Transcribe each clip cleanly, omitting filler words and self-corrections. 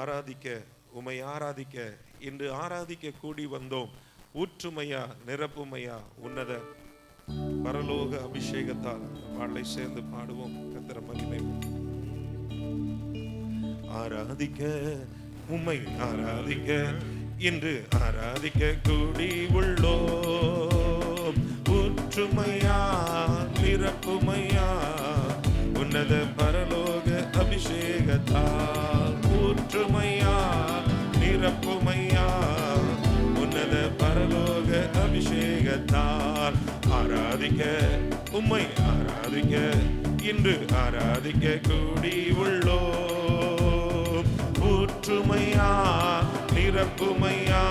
ஆராதிக்க, உம்மை ஆராதிக்க இன்று ஆராதிக்க கூடி வந்தோம். ஊற்றுமையா, நிரப்புமையா, உன்னத பரலோக அபிஷேகத்தால் பாடலை சேர்ந்து பாடுவோம். கர்த்தரை மகிமை. ஆராதிக்க, உம்மை ஆராதிக்க இன்று ஆராதிக்க கூடி உள்ளோம். ஊற்றுமையா, நிரப்புமையா, உன்னத பரலோக அபிஷேகத்தால். ஊற்றுமையா, நிரப்புமையா, உன்னத பரலோக அபிஷேகத்தால். ஆராதிக்க, உம்மை ஆராதிக்க இன்று ஆராதிக்க கூடி உள்ளோம். ஊற்றுமையா, நிரப்புமையா,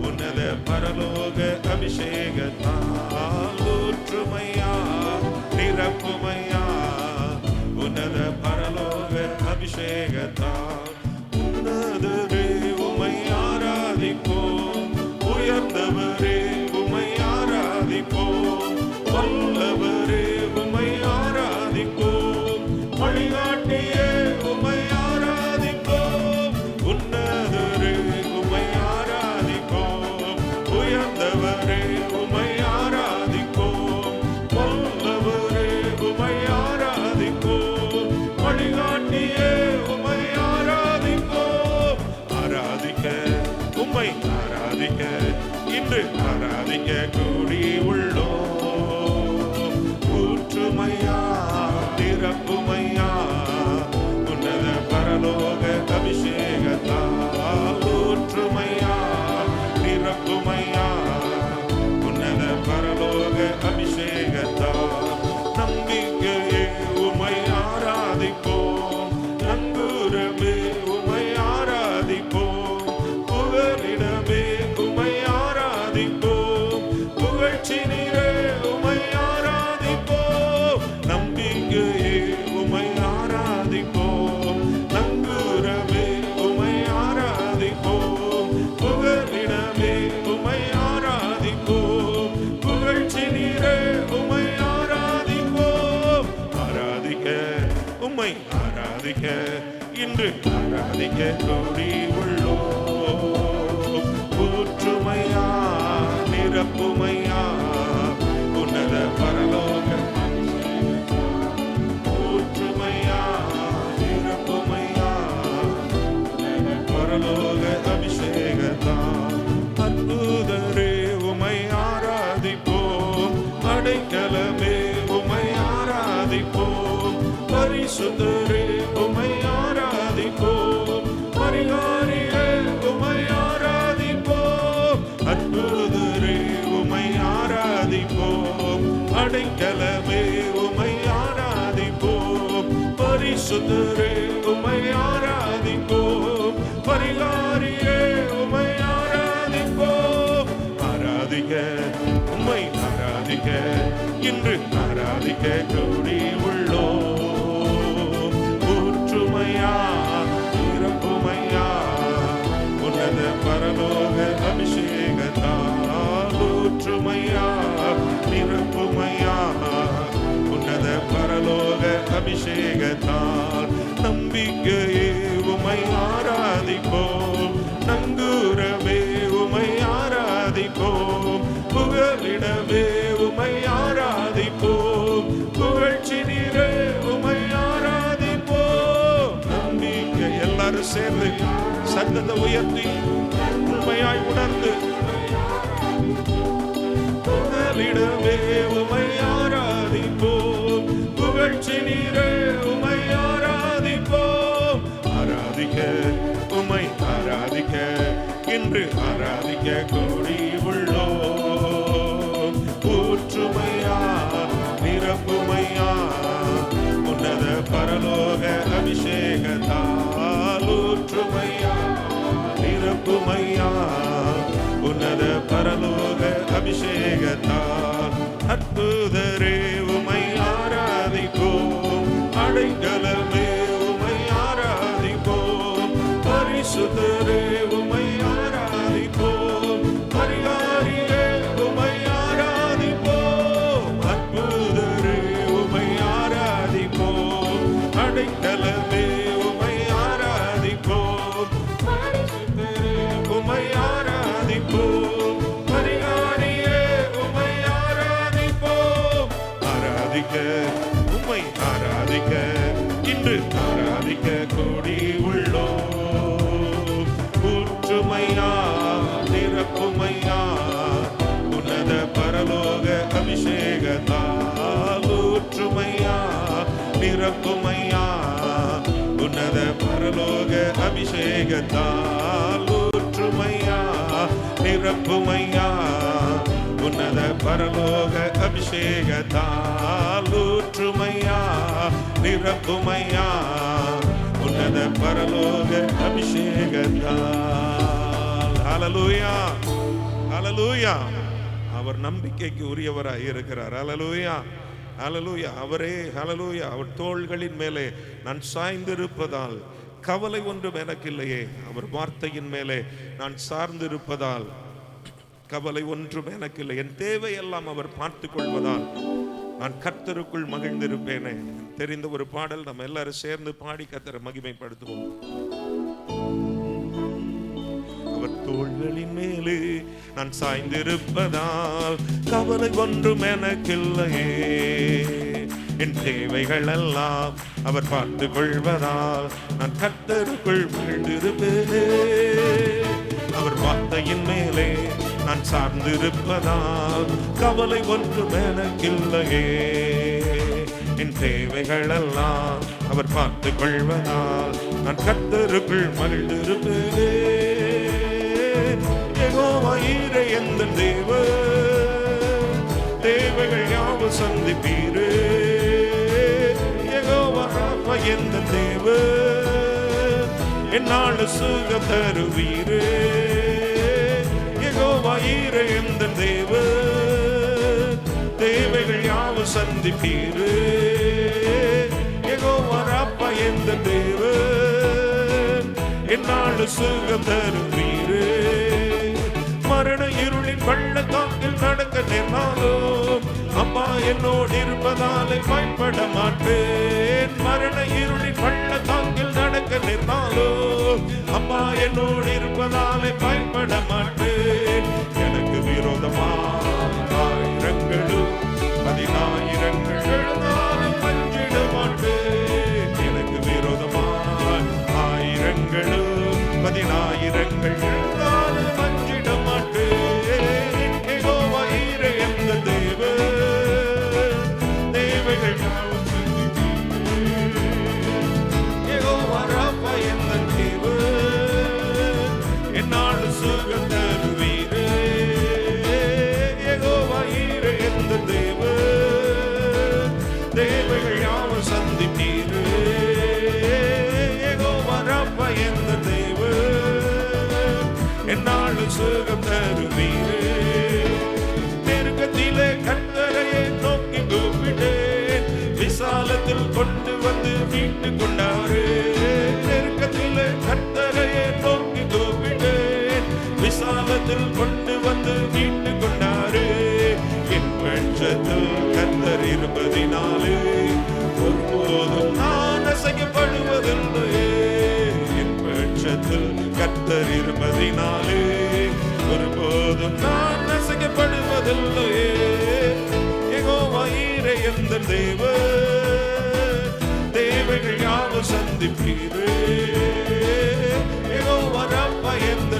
உன்னத பரலோக அபிஷேகத்தால். ஊற்றுமையா, நிரப்புமையா, உன்னத பரலோக அபிஷேகத்தால். உன்னதரே உம்மை ஆராதிப்போம், உயர்ந்தவரே உம்மை ஆராதிப்போம், வல்லவரே உம்மை ஆராதிப்போம், வழிகாட்டியே உம்மை ஆராதிப்போம். உன்னதரே உம்மை ஆராதிப்போம், உயர்ந்தவரே உம்மை ஆராதிப்போம், வல்லவரே உம்மை ஆராதிப்போம், வழிகாட்டியே உம்மை ஆராதிப்போம். ஆராதிக்க, உம்மை ஆராதிக்க இன்று ஆராதிக்க கூடி உள்ளோம். ஊற்றுமையா, நிரப்புமையா, உன்னத பரலோக அபிஷேகத்தால். ஊற்றுமையா, நிரப்புமையா, உன்னத பரலோக அபிஷேகத்தால். நம்பிக்கையே உம்மை ஆராதிப்போம், நங்கூரமே உம்மை ஆராதிப்போம், புகலிடமே உம்மை ஆராதிப்போம், புகழ்ச்சி நீரே உம்மை ஆராதிப்போம். நம்பிக்கையே உம்மை ஆராதிப்போம், நங்கூரமே உம்மை ஆராதிப்போம், புகலிடமே உம்மை ஆராதிப்போம், புகழ்ச்சி நீரே உம்மை ஆராதிப்போம். ஆராதிக்க, உம்மை ஆராதிக்க இன்று ஆராதிக்க கூடி உள்ளோம். ஊற்றுமையா, நிரப்புமையா, உன்னத பரலோக. ஊற்றுமையா, நிரப்புமையா, பரலோக அபிஷேகத்தால். அற்புதரே உம்மை ஆராதிப்போம், அடைக்கலமே உம்மை ஆராதிப்போம், பரிசுத்தரே உம்மை ஆராதிப்போம், பரிகாரியே உம்மை ஆராதிப்போம். அற்புதரே உம்மை ஆராதிப்போம், அடைக்கலமே உம்மை ஆராதிப்போம், பரிசுத்தரே உம்மை ஆராதிப்போம், பரிகாரியே உம்மை ஆராதிப்போம். ஆராதிக்க, உம்மை ஆராதிக்க இன்று ஆராதிக்க கூடி உள்ளோம். ஊற்றுமையா, நிரப்புமையா, உன்னத பரலோக அபிஷேகத்தால். ஊற்றுமையா, நிரப்புமையா, உன்னத பரலோக அபிஷேகத்தால். நம்பிக்கையே உம்மை ஆராதிப்போம், நங்கூரமே உம்மை ஆராதிப்போம், புகலிடமே உம்மை ஆராதிப்போம், புகழ்ச்சி நீரே உம்மை ஆராதிப்போம். நம்பிக்கை எல்லாரும் சேர்ந்து சத்தத்தை உயர்த்தி உண்மையாய் உணர்ந்து. புகலிடமே உம்மை ஆராதிப்போம், புகழ்ச்சி நீரே உம்மை ஆராதிப்போம். ஆராதிக்க, உம்மை ஆராதிக்க இன்று ஆராதிக்க கூடி உள்ளோம். ஊற்றுமையா, நிரப்புமையா, உன்னத பரலோக அபிஷேகத்தால். ஊற்றுமையா, நிரப்புமையா, உன்னத பரலோக அபிஷேகத்தால். அற்புதரே உம்மை ஆராதிப்போம், அடைக்கலமே உம்மை ஆராதிப்போம், பரிசுத்தரே உம்மை ஆராதிப்போம், பரிகாரியே உம்மை ஆராதிப்போம். அற்புதரே உம்மை ஆராதிப்போம், அடைக்கலமே உம்மை ஆராதிப்போம், அபிஷேகத்தால் ஊற்றுமையா நிரப்புமையா உன்னத பரலோக அபிஷேகத்தால் ஊற்றுமையா நிரப்புமையா உன்னத பரலோக அபிஷேகத்தால். ஹல்லேலூயா ஹல்லேலூயா. அவர் நம்பிக்கைக்கு உரியவராய் இருக்கிறார். ஹல்லேலூயா ஹல்லேலூயா. அவரே ஹல்லேலூயா. அவர் தோள்களின் மேலே நான் சாய்ந்திருப்பதால் கவலை ஒன்றும் எனக்கு இல்லையே. அவர் வார்த்தையின் மேலே நான் சார்ந்திருப்பதால் கவலை ஒன்றும் எனக்கு இல்லை. என் தேவையெல்லாம் அவர் பார்த்து கொள்வதால் நான் கர்த்தருக்குள் மகிழ்ந்திருப்பேனே. தெரிந்த ஒரு பாடல் நம்ம எல்லாரும் சேர்ந்து பாடி கர்த்தரை மகிமைப்படுத்துவோம். அவர் தோள்களின் மேலே நான் சாய்ந்திருப்பதால் கவலை ஒன்றும் எனக்கில்லையே. என் தேவைகள் எல்லாம் அவர் பார்த்து கொள்வதால் நான் கர்த்தருக்குள் மகிழ்ந்திருப்பேனே. அவர் வார்த்தையின் மேலே நான் சார்ந்திருப்பதால் கவலை ஒன்றும் எனக்கில்லையே. என் தேவைகள் எல்லாம் அவர் பார்த்து கொள்வதால் நான் கர்த்தருக்குள் மகிழ்ந்திருப்பேனே. யெகோவா ஈரே எந்த தேவைகள் யாவும் சந்திப்பீரே. யெகோவா ராஃபா எந்த என்னால சுகம் தருவீரே. யெகோவா ஈரே எந்த தேவைகள் யாவும் சந்திப்பீரே. யெகோவா ராஃபா எந்த என்னால சுகம் தருவீரே. மரண இருளின் பள்ளத்தாக்கில் நடக்க நேர்ந்தாலும் அப்பா என்னோடு இருப்பதாலே பயப்பட மாட்டேன். மரண இருளின் பள்ளத்தாக்கில் நடக்க நேர்ந்தாலும் அப்பா என்னோடு இருப்பதாலே பயப்பட மாட்டேன். எனக்கு விரோதமாக ஆயிரங்களும் 10,000 எழுந்தாலும் அஞ்சிட மாட்டேன். எனக்கு விரோதமாக ஆயிரங்களும் 10,000 எழுந்தாலும் அஞ்சிட மாட்டேன். யெகோவா ஈரே எந்த தேவைகள் யாவும் சந்திப்பீரே. யெகோவா ராஃபா எந்த என்னால சுகம் தருவீரே. யெகோவா ஈரே எந்த தேவைகள் யாவும் சந்திப்பீரே. யெகோவா ராஃபா எந்த என்னால சுகம் தருவீரே. நெருக்கத்திலே கர்த்தரையே நோக்கி கூப்பிட்டேன். விசாலத்தில் கொண்டு வந்து மீட்டு கொண்டாரே. நெருக்கத்திலே கர்த்தரையே நோக்கி கூப்பிட்டேன். விசாலத்தில் கொண்டு வந்து மீட்டு கொண்டாரே. என் பட்சத்தில் கர்த்தர் இருப்பதினாலே ஒருபோதும் நான் அசைக்கப்படுவதில்லையே. என் பட்சத்தில் கர்த்தர் இருப்பதினாலே ஒருபோதும் நான் அசைக்கப்படுவதில்லையே. யெகோவா ஈரே எந்த தேவைகள் யாவும் சந்திப்பீரே. யெகோவா ராஃபா எந்த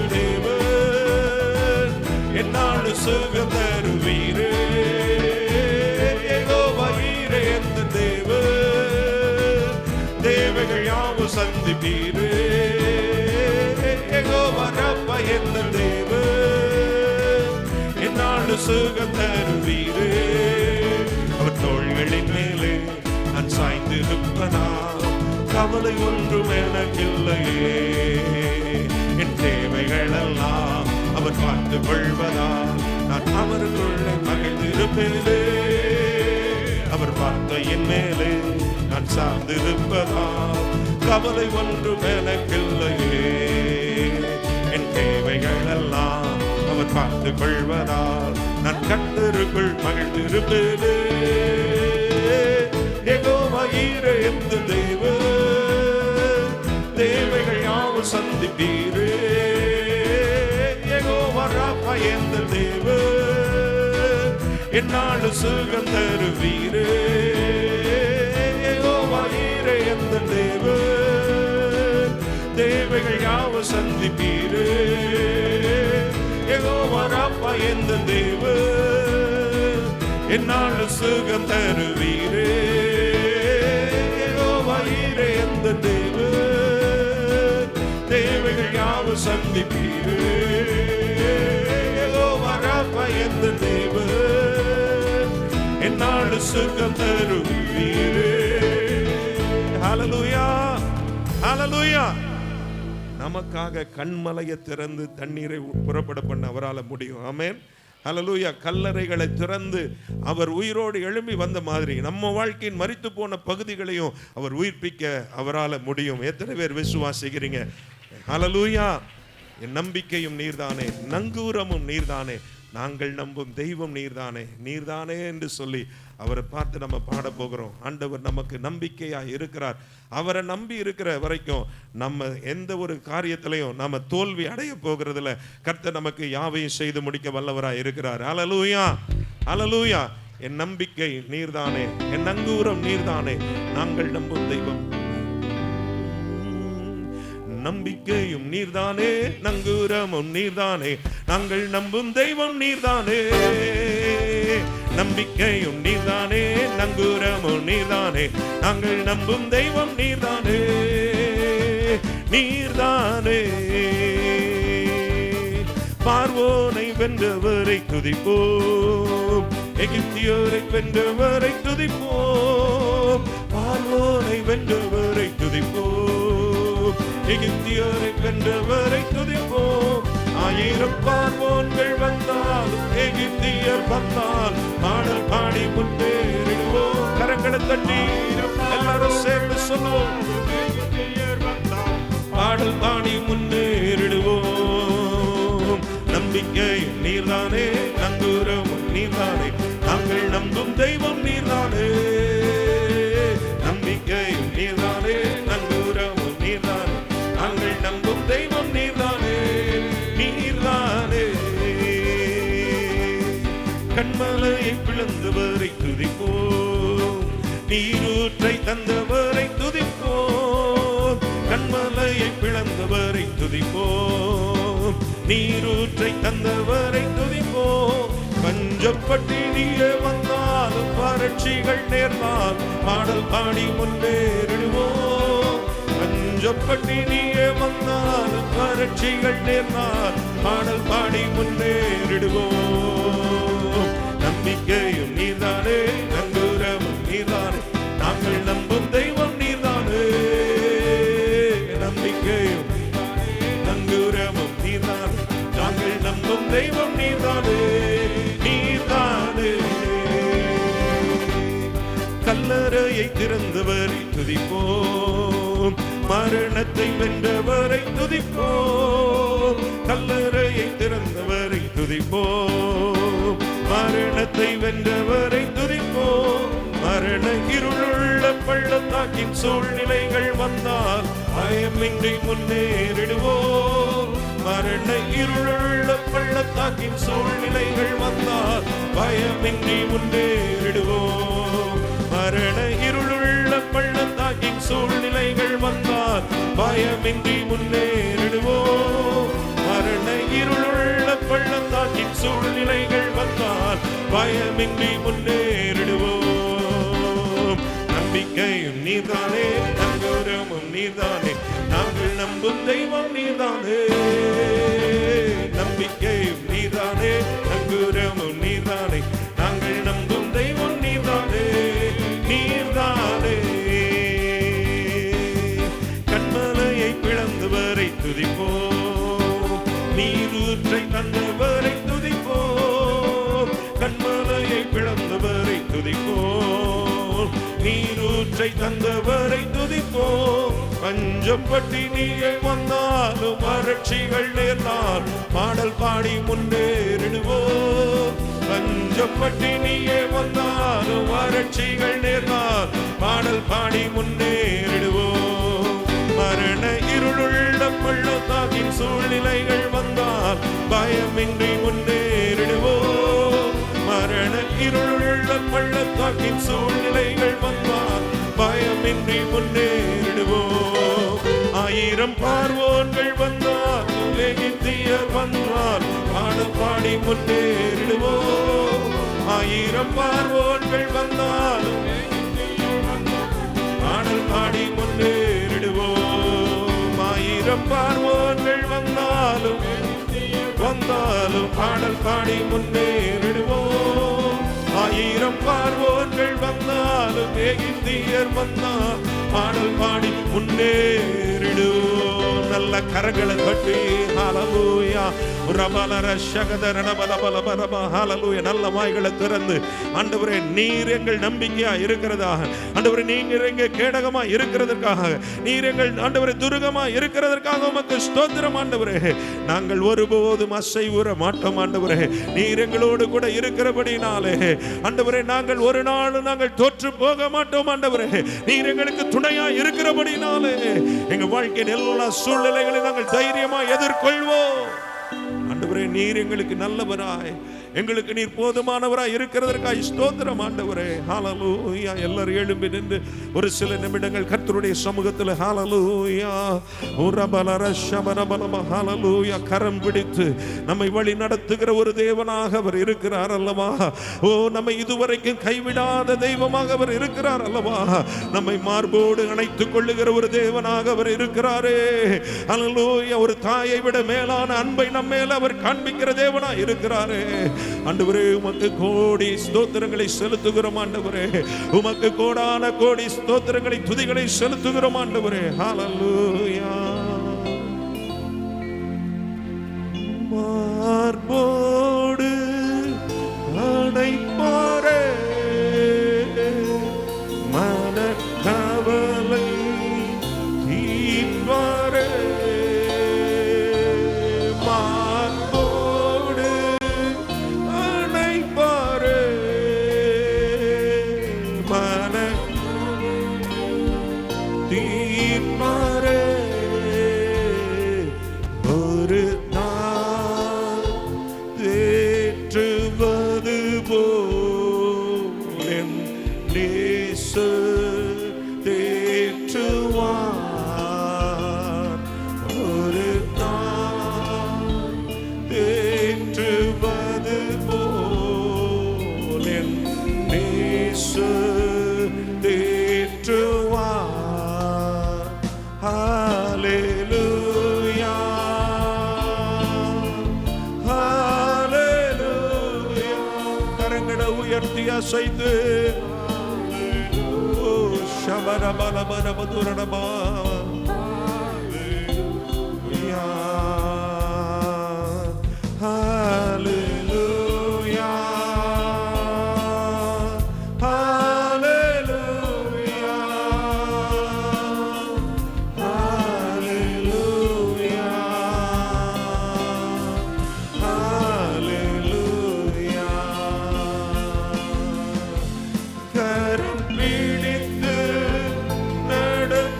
என்னால சுகம் தருவீரே. யெகோவா ஈரே எந்த தேவைகள் யாவும் சந்திப்பீரே. யெகோவா ராஃபா எந்த என்னால சுகம் தருவீரே. அவர் தோள்களின் மேலே நான் சாய்ந்திருப்பதால் கவலை ஒன்றும் எனக்கில்லையே. என் தேவைகள் எல்லாம் அவர் பார்த்து கொள்வதால் நான் அவருக்குள்ளே மகிழ்ந்திருப்பேனே. அவர் வார்த்தையின் மேலே நான் சார்ந்திருப்பதால் கவலை ஒன்றும் எனக்கில்லையே. என் தேவைகள் எல்லாம் அவர் பார்த்து கொள்வதால் நான் கர்த்தருக்குள் மகிழ்ந்திருப்பேனே. யெகோவா ஈரே எந்த தேவைகள் யாவும் சந்திப்பீரே. யெகோவா ராஃபா எந்த என்னால சுகம் தருவீரே. யெகோவா ஈரே எந்த தேவைகள் யாவும் சந்திப்பீரே. யெகோவா ராஃபா எந்த என்னால சுகம் தருவீரே. யெகோவா ஈரே எந்த யாவும் சந்திப்பீரே. யெகோவா ராஃபா என்ற தேவன் என்னாடு சுகம் தருவீரே. ஹல்லேலூயா, ஹல்லேலூயா. நமக்காக கண்மலையை திறந்து தண்ணீரை புறப்பட பண்ண அவரால் முடியும். ஆமென், ஹல்லேலூயா. கல்லறைகளை திறந்து அவர் உயிரோடு எழும்பி வந்த மாதிரி நம்ம வாழ்க்கையின் மரித்து போன பகுதிகளையும் அவர் உயிர்ப்பிக்க அவரால் முடியும். எத்தனை பேர் விசுவாசிக்கிறீங்க? ஹல்லேலூயா. என் நம்பிக்கையும் நீர்தானே, நங்கூரமும் நீர்தானே, நாங்கள் நம்பும் தெய்வம் நீர்தானே, நீர்தானே என்று சொல்லி அவரை பார்த்து நம்ம பாட போகிறோம். ஆண்டவர் நமக்கு நம்பிக்கையா இருக்கிறார். அவரை நம்பி இருக்கிற வரைக்கும் நம்ம எந்த ஒரு காரியத்திலையும் நம்ம தோல்வி அடைய போகிறதுல கர்த்தர் நமக்கு யாவையும் செய்து முடிக்க வல்லவராய் இருக்கிறார். ஹல்லேலூயா, ஹல்லேலூயா. என் நம்பிக்கை நீர்தானே, என் நங்கூரம் நீர்தானே, நாங்கள் நம்பும் தெய்வம். நம்பிக்கையும் நீர்தானே, நங்கூரமும் நீர்தானே, நாங்கள் நம்பும் தெய்வம் நீர்தானே. நம்பிக்கையும் நீர்தானே, நங்கூரமும் நீர்தானே, நாங்கள் நம்பும் தெய்வம் நீர்தானே, நீர்தானே. பார்வோனை வென்றவரை துதிப்போம், எகிப்தியரை வென்றவரை துதிப்போம். பார்வோனை வென்றவரை துதிப்போம், எகிப்தியரை வென்றவரை துதிப்போம். 1000 பார்வோன்கள் வந்தாலும் எகிப்தியர் வந்தால் பாடல் பாடி முன்னேறிடுவோம். கரங்களை தட்டி எல்லாரும் சேர்ந்து சொல்லுவோம். எகிப்தியர் வந்தால் பாடல் பாடி முன்னேறிடுவோம். நம்பிக்கை நீர்தானே, நங்கூரமும் நீர்தானே, நாங்கள் நம்பும் தெய்வம் நீர்தானே. நம்பிக்கை நீர்தானே, நங்கூரமும் நீர்தானே, நாங்கள் நம்பும் தெய்வம் நீர்தானே, நீர்தானே. கண்மலையை பிளந்தவரை துதிப்போம், நீரூற்றை தந்தவரை துதிப்போம். கண்மலையை பிளந்தவரை துதிப்போம், நீரூற்றை தந்தவரை துதிப்போம். பஞ்சப்பட்டினியே வந்தாலும் வறட்சிகள் நேர்ந்தால் பாடல் பாடி முன்னேறிடுவோம். பஞ்சப்பட்டினியே வந்தாலும் வறட்சிகள் நேர்ந்தால் பாடல் பாடி முன்னேறிடுவோம். நம்பிக்கையும் நீர்தானே, நங்கூரமும் நீர்தானே, நாங்கள் நம்பும் தெய்வம் நீர்தானே. நம்பிக்கையும் நங்கூரமும் நீர்தானே, நாங்கள் நம்பும் தெய்வம் நீர்தானே, நீர்தானே. கல்லறையை திறந்தவரை துதிப்போம், மரணத்தை வென்றவரை துதிப்போம். கல்லறையை திறந்தவரை துதிப்போம், மரணத்தை வென்றவரை துதிப்போம். மரண இருளுள்ள பள்ளத்தாக்கின் சூழ்நிலைகள் வந்தால் பயமின்றி முன்னேறிடுவோம். மரண இருளுள்ள பள்ளத்தாக்கின் சூழ்நிலைகள் வந்தால் பயமின்றி முன்னேறிடுவோம். மரண இருளுள்ள பள்ளத்தாக்கின் சூழ்நிலைகள் வந்தால் பயமின்றி முன்னேறிடுவோம். மரண இருளுள்ள பள்ளத்தாக்கின் சூழ்நிலைகள் வந்தால் பயமின்றி முன்னேறிடுவோம். நம்பிக்கையும் நீர்தானே, நங்கூரமும் நீர்தானே, நாங்கள் நம்பும் தெய்வம் நீர்தானே. நம்பிக்கையும் நீர்தானே, நங்கூரமும் நீர்தானே, நாங்கள் நம்பும் தெய்வம் நீர்தானே, நீர்தானே. கண்மலையை பிளந்தவரை துதிப்போம், நீரூற்றை தந்தவரை துதிப்போம். கண்மலையை பிளந்தவரை துதிப்போம், நீரூற்றை தந்தவரை துதிப்போம். பஞ்சப்பட்டினியை வந்தாலும் வறட்சிகள் நேர்ந்தால் பாடல் பாடி முன்னேறிடுவோம். பஞ்சப்பட்டினியே வந்தாலும் வறட்சிகள் நேர்ந்தால் பாடல் பாடி முன்னேறிடுவோம். மரண இருளுள்ள பள்ளத்தாக்கின் சூழ்நிலைகள் வந்தால் பயமின்றி முன்னேறிடுவோம். மரண இருளுள்ள பள்ளத்தாக்கின் சூழ்நிலைகள் வந்தால் பயமின்றி முன்னேறிடுவோம். 1000 பார்வோன்கள் வந்தால் எகிப்தியர் வந்தால் பாடல் பாடி முன்னேறிடுவோம். 1000 பார்வோன்கள் வந்தால் பாடல் பாடி முன்னேறிடுவோம். 1000 பார்வோன் பார்வோர்கள் வந்தாலும் பாடல் பாடி முன்னேறிடுவோம். 1000 பார்வோர்கள் வந்தாலும் எகிப்தியர் வந்தால் பாடல் பாடி முன்னேறிடுவோம். நல்ல கரங்களை கட்டி ஹல்லேலூயா ரபலர ஷகதர பலபலபலப ஹல்லேலூயா. நல்ல வாய்களை திறந்து ஆண்டவரே நீர் எங்கள் நம்பிக்கையா இருக்கிறதாக, ஆண்டவரே நீர் எங்கள் கேடகமா இருக்கிறதற்காக, நீர் எங்கள் ஆண்டவரே துருகமா இருக்கிறதற்காக உமக்கு ஸ்தோத்திரம் ஆண்டவரே. நாங்கள் ஒருபோதும் அசைவுற மாட்டோம் ஆண்டவரே. நீர் எங்களோடு கூட இருக்கிறபடினாலே ஆண்டவரே நாங்கள் ஒரு நாள் நாங்கள் தோற்று போக மாட்டோம் ஆண்டவரே. நீர் எங்களுக்கு துணையா இருக்கிறபடினாலே எங்க வாழ்க்கையின் எல்லா சூழ்நிலைகளை நாங்கள் தைரியமா எதிர்கொள்வோம் ஆண்டவரே. நீர் எங்களுக்கு நல்லவராய், எங்களுக்கு நீர் போதுமானவராய் இருக்கிறதற்காக ஸ்தோத்திரம் ஆண்டவரே. ஹல்லேலூயா. எல்லாரும் எழும்பி நின்று ஒரு சில நிமிடங்கள் கர்த்தருடைய சமூகத்தில் ஹல்லேலூயா உரபலர ஷபரபலம ஹல்லேலூயா கரம் பிடித்து நம்மை வழி நடத்துகிற ஒரு தேவனாக அவர் இருக்கிறார் அல்லவா. ஓ, நம்மை இதுவரைக்கும் கைவிடாத தெய்வமாக அவர் இருக்கிறார் அல்லவா. நம்மை மார்போடு அணைத்துக் கொள்ளுகிற ஒரு தேவனாக அவர் இருக்கிறாரே. ஹல்லேலூயா. ஒரு தாயை விட மேலான அன்பை நம்ம மேல அவர் காண்பிக்கிற தேவனா இருக்கிறாரே. ஆண்டவரே உமக்கு கோடி ஸ்தோத்திரங்களை செலுத்துகிறோம் ஆண்டவரே. உமக்கு கோடான கோடி ஸ்தோத்திரங்களை துதிகளை செலுத்துகிறோம் ஆண்டவரே. ஹல்லேலூயா. மார்போடு அணைப்பாரே மனக்கவலை தீர்ப்பாரே. ஒரு நாள் தேற்றுவது போல் என் நேசு தேற்றுவார். ஒரு நாள் தேற்றுவது போல் என் நேசு தேற்றுவார். ஹல்லேலூயா ஹல்லேலூயா. கரங்களை உயர்த்தி அசைத்து ஓ ஷபரபலபரபதுரபா ஹல்லேலூயா ஹல்லேலூயா ஹல்லேலூயா ஹல்லேலூயா. கரம் பிடித்து நடத்துவார்,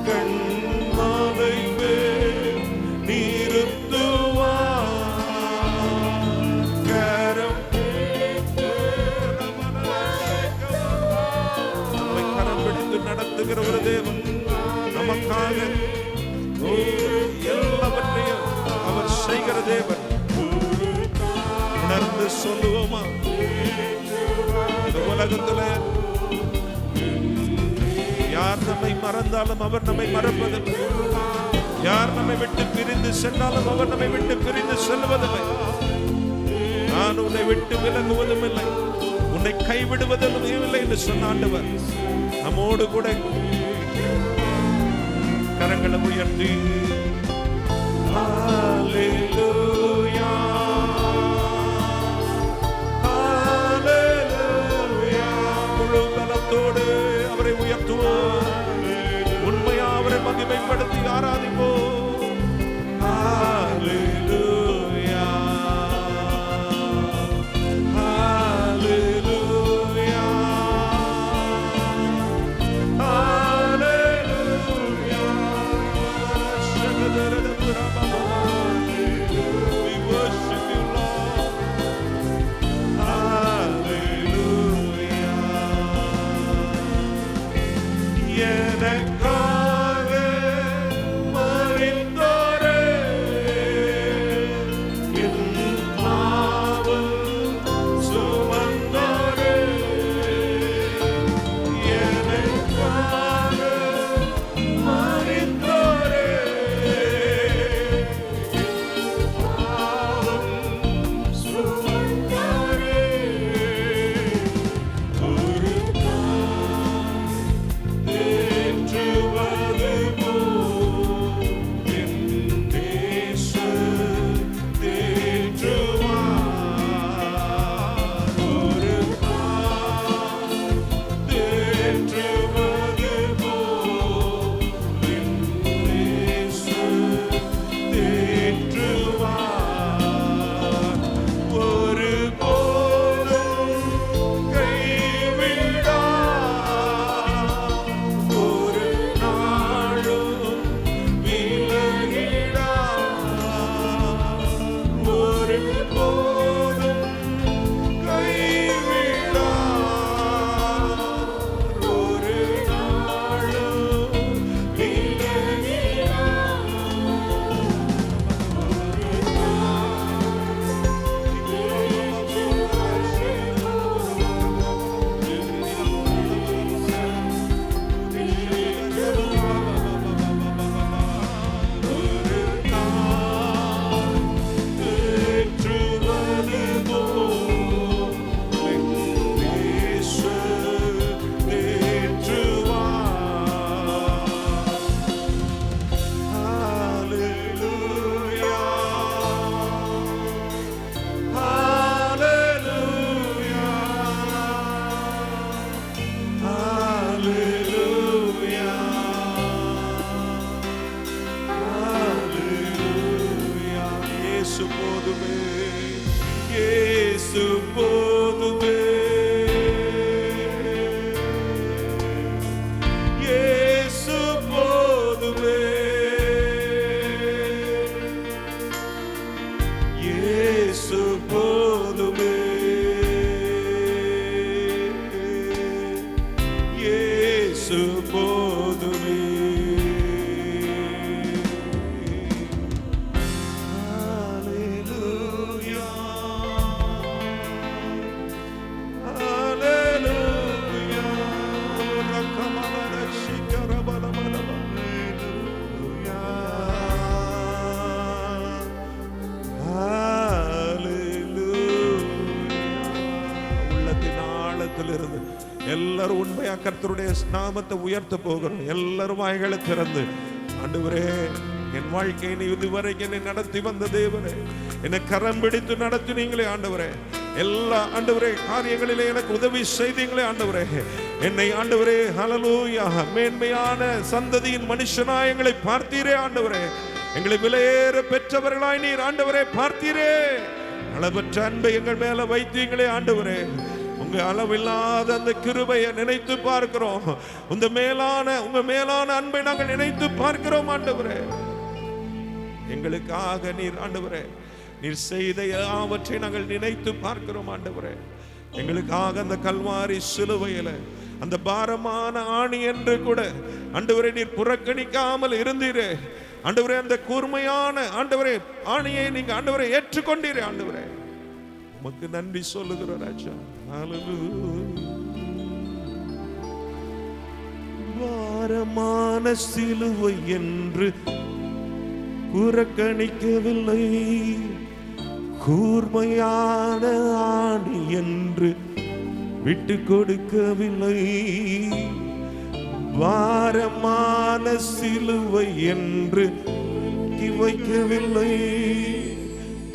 கண்மாலை மேல் நிறுத்துவார். கரம் பிடித்து நம்மை கரம் பிடித்து நடத்துகிற ஒரு தேவன் நமக்காக எல்லாவற்றையும் அவர் செய்கிற தேவன். உணர்ந்து சொல்லுவோமா? இந்த உலகத்துல யார் நம்மை மறந்தாலும் அவர் நம்மை மறப்பதில்லை. யார் நம்மை விட்டு பிரிந்து சென்றாலும் அவர் நம்மை விட்டு பிரிந்து செல்வதில்லை. நான் உன்னை விட்டு விலகுவதும் இல்லை, உன்னை கைவிடுவதும் இல்லை என்று சொன்ன ஆண்டவர் நம்மோடு கூட. கரங்களை உயர்த்தி ஹல்லேலூயா ஹல்லேலூயா. முழு பலத்தோடு அவரை உயர்த்துவோம், உண்மையா அவரை மகிமைப்படுத்தி ஆராதிப்போம். ஹல்லேலூயா ஹல்லேலூயா ஹல்லேலூயா. We worship you, Lord. Hallelujah. எனக்காக போதுமே, இயேசு போதுமே, இயேசு போதுமே, இயேசு போதுமே. எல்லாரும் உண்மையா கர்த்தருடைய நாமத்தை உயர்த்த போகிறோம். எல்லாரும் வாய்களை திறந்து, ஆண்டவரே என் வாழ்க்கையை நீ இதுவரைக்கும் என்னை நடத்தி வந்த தேவனே, என்னை கரம் பிடித்து நடத்தினீங்களே ஆண்டவரே, எல்லா ஆண்டவரே காரியங்களிலே எனக்கு உதவி செய்தீங்களே ஆண்டவரே, என்னை ஆண்டவரே ஹல்லேலூயா மேன்மையான சந்ததியின் மனுஷனாய் எங்களை பார்த்தீரே ஆண்டவரே, எங்களை விலையேற பெற்றவர்களாய் நீர் ஆண்டவரே பார்த்தீரே, அளவற்ற அன்பை எங்கள் மேல வைத்தீங்களே ஆண்டவரே, உங்க அளவில்லாத அந்த கிருபையை நினைத்து பார்க்கிறோம். உங்க மேலான அன்பை நாங்கள் நினைத்து பார்க்கிறோம் ஆண்டவரே. எங்களுக்காக நீர் ஆண்டவரே நீர் செய்த எல்லாவற்றை நாங்கள் நினைத்து பார்க்கிறோம் ஆண்டவரே. எங்களுக்காக அந்த கல்வாரி சிலுவையில அந்த பாரமான ஆணி என்று கூட ஆண்டவரே நீர் புறக்கணிக்காமல் இருந்தீரே ஆண்டவரே. அந்த கூர்மையான ஆண்டவரே ஆணியை நீங்க ஆண்டவரை ஏற்றுக்கொண்டீரே ஆண்டவரே. உமக்கு நன்றி சொல்லுகிற ராஜா. பாரமான சிலுவை என்று புறக்கணிக்கவில்லை, கூர்மையான ஆணி என்று விட்டு கொடுக்கவில்லை, பாரமான சிலுவை என்று வைக்கவில்லை,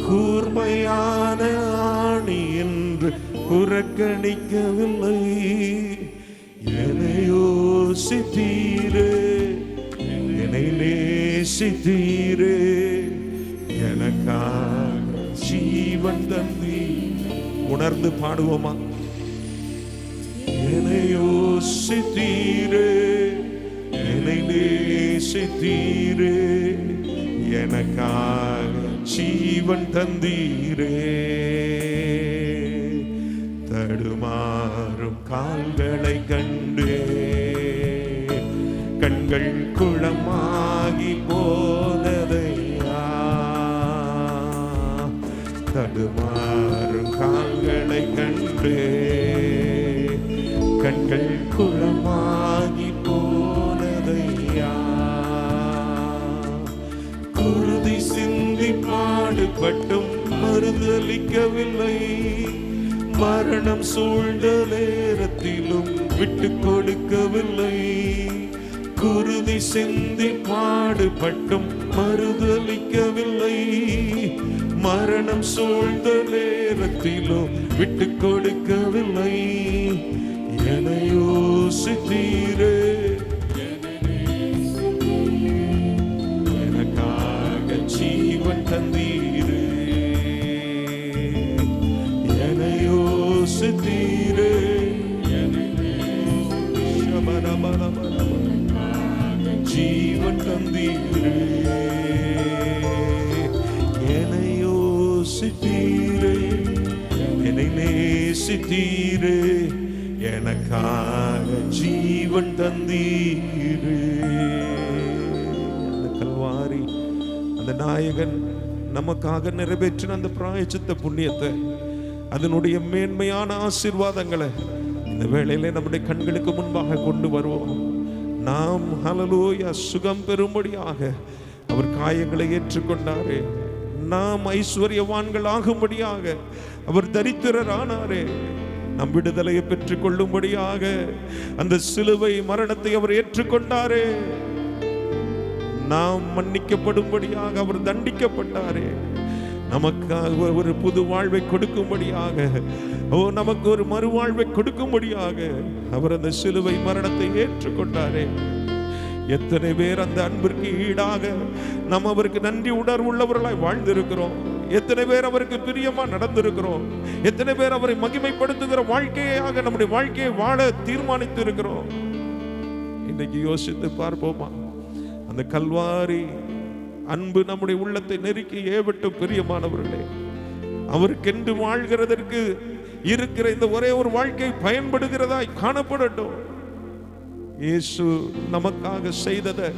கூர்மையான ஆணி என்று புறக்கணிக்கவில்லை. என்னை யோசித்தீரே, என்னை நேசித்தீரே, எனக்காக ஜீவன் தந்தீ. உணர்ந்து பாடுவோமா? என்னை யோசித்தீரே, என்னை நேசித்தீரே, எனக்காக ஜீவன் தந்தீரே. தடுமாறும் கால்களை கண்டே கண்கள் குளமாகி போனதையா, தடுமாறும் கால்களை கண்டே கண்கள் குளமாகி போனதையா, குருதி சிந்தி பாடுபட்டும் மறுதலிக்கவில்லை, மரணம் சூழ்ந்த நேரத்திலும் விட்டு கொடுக்கவில்லை, குருதி சிந்தி பாடுபட்டும் மறுதலிக்கவில்லை, மரணம் சூழ்ந்த நேரத்திலும் விட்டு கொடுக்கவில்லை. என்னை யோசித்தீரே, ஜீவன் தந்தீரே, என்னை யோசித்தீரே, ஜீவன் தந்தீரே, என்னை யோசித்தீரே, என்னை நேசித்தீரே, எனக்காக ஜீவன் தந்தீரே. அந்த கல்வாரி அந்த நாயகன் நமக்காக நிறைவேற்றின அந்த பிராயச்சித்த புண்ணியத்தை, அதனுடைய மேன்மையான ஆசீர்வாதங்களை இந்த வேளையிலே நம்முடைய கண்களுக்கு முன்பாக கொண்டு வருவோம். நாம் ஹல்லேலூயா சுகம் பெறும்படியாக அவர் காயங்களை ஏற்றுக்கொண்டாரே, நாம் ஐஸ்வர்யவான்கள் ஆகும்படியாக அவர் தரித்திரர் ஆனாரே, நம் விடுதலையை பெற்றுக் கொள்ளும்படியாக அந்த சிலுவை மரணத்தை அவர் ஏற்றுக்கொண்டாரே, நாம் மன்னிக்கப்படும்படியாக அவர் தண்டிக்கப்பட்டாரே, நமக்காக ஒரு புது வாழ்வை கொடுக்கும்படியாக, நமக்கு ஒரு மறுவாழ்வை கொடுக்கும்படியாக அவர் அந்த சிலுவை மரணத்தை ஏற்றுக்கொண்டாரே. எத்தனை பேர் அந்த அன்பிற்கு ஈடாக நாம் அவருக்கு நன்றி உணர்வுள்ளவர்களாய் வாழ்ந்திருக்கிறோம். எத்தனை பேர் அவருக்கு பிரியமா நடந்திருக்கிறோம்? எத்தனை பேர் அவரை மகிமைப்படுத்துகிற வாழ்க்கையாக நம்முடைய வாழ்க்கையை வாழ தீர்மானித்து இருக்கிறோம்? இன்னைக்கு யோசித்து பார்ப்போமா? அந்த கல்வாரி அன்பு நம்முடைய உள்ளத்தை நெருக்கி ஏவட்டு. பிரியமானவர்களே, அவருக்கென்று வாழ்கிறதற்கு இருக்கிற இந்த ஒரே ஒரு வாழ்க்கை பயன்படுகிறதாய் காணப்படட்டும். இயேசு நமக்காக செய்ததை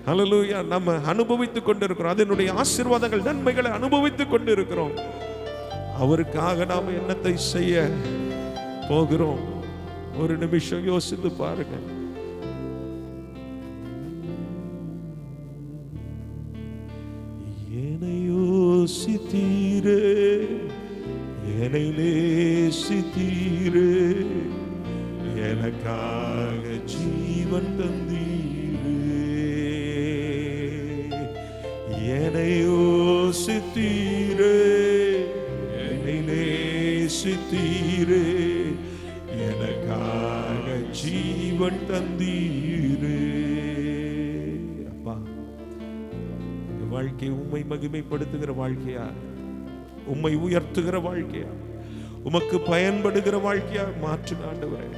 ஹல்லேலூயா நம்ம அனுபவித்துக் கொண்டிருக்கிறோம். அதனுடைய ஆசீர்வாதங்கள், நன்மைகளை அனுபவித்துக் கொண்டிருக்கிறோம். அவருக்காக நாம் என்னத்தை செய்ய போகிறோம்? ஒரு நிமிஷம் யோசித்து பாருங்க. என்னை யோசித்தீரே, என்னை நேசித்தீரே, எனக்காக ஜீவன் தந்தீரே. என்னை யோசித்தீரே, என்னை நேசித்தீரே, எனக்காக ஜீவன் தந்தீரே. அப்பா, இந்த வாழ்க்கை உம்மை மகிமைப்படுத்துகிற வாழ்க்கையா, உம்மை உயர்த்துகிற வாழ்க்கையா, உமக்கு பயன்படுகிற வாழ்க்கையா மாற்றுங்க ஆண்டவரே.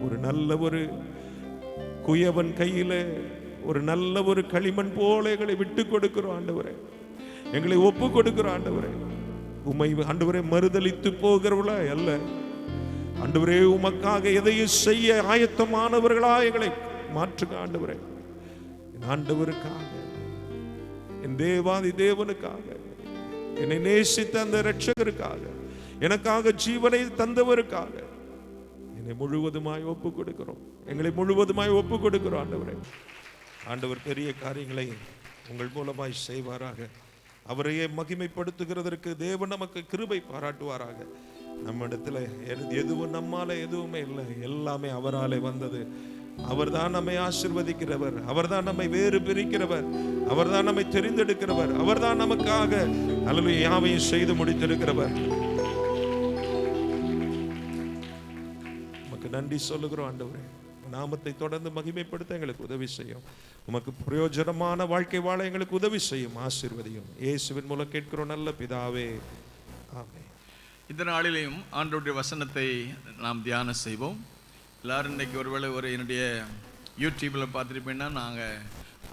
ஒரு நல்ல ஒரு குயவன் கையில ஒரு நல்ல ஒரு களிமண் போல எங்களை விட்டு கொடுக்கிறோம் ஆண்டவரே. எங்களை ஒப்பு கொடுக்கிறோம் ஆண்டவரே. உம்மை ஆண்டவரே மறுதலித்து போகிறவர்களா அல்ல ஆண்டவரே. உமக்காக எதையும் செய்ய ஆயத்தமானவர்களா எங்களை மாற்றுங்க ஆண்டவரே. ஆண்டவருக்காக, என் தேவாதி தேவனுக்காக, என்னை நேசித்த அந்த இரட்சகருக்காக, எனக்காக ஜீவனை தந்தவருக்காக என்னை முழுவதுமாய் ஒப்பு கொடுக்கிறோம். எங்களை முழுவதுமாய் ஒப்பு கொடுக்கிறோம் ஆண்டவரே. ஆண்டவர் பெரிய காரியங்களை உங்கள் மூலமாய் செய்வாராக. அவரையே மகிமைப்படுத்துகிறதற்கு தேவன் நமக்கு கிருபை பாராட்டுவாராக. நம்மிடத்துல எதுவும் நம்மால எதுவுமே இல்லை, எல்லாமே அவராலே வந்தது. அவர்தான் நம்மை ஆசீர்வதிக்கிறவர், அவர்தான் நம்மை வேறு பிரிக்கிறவர், அவர்தான் நம்மை தெரிந்தெடுக்கிறவர், அவர்தான் நமக்காக அல்லது யாவையும் செய்து முடித்திருக்கிறவர். உமக்கு நன்றி சொல்லுகிறோம் ஆண்டவரே. நாமத்தை தொடர்ந்து மகிமைப்படுத்த எங்களுக்கு உதவி செய்யும். உமக்கு பிரயோஜனமான வாழ்க்கை வாழ எங்களுக்கு உதவி செய்யும். ஆசீர்வதியும். இயேசுவின் மூலம் கேட்கிறோம் நல்ல பிதாவே, ஆமென். இந்த நாளிலேயும் ஆண்டவருடைய வசனத்தை நாம் தியானம் செய்வோம். எல்லாரும் இன்றைக்கி ஒருவேளை என்னுடைய யூடியூப்பில் பார்த்துருப்பீங்கன்னா, நாங்கள்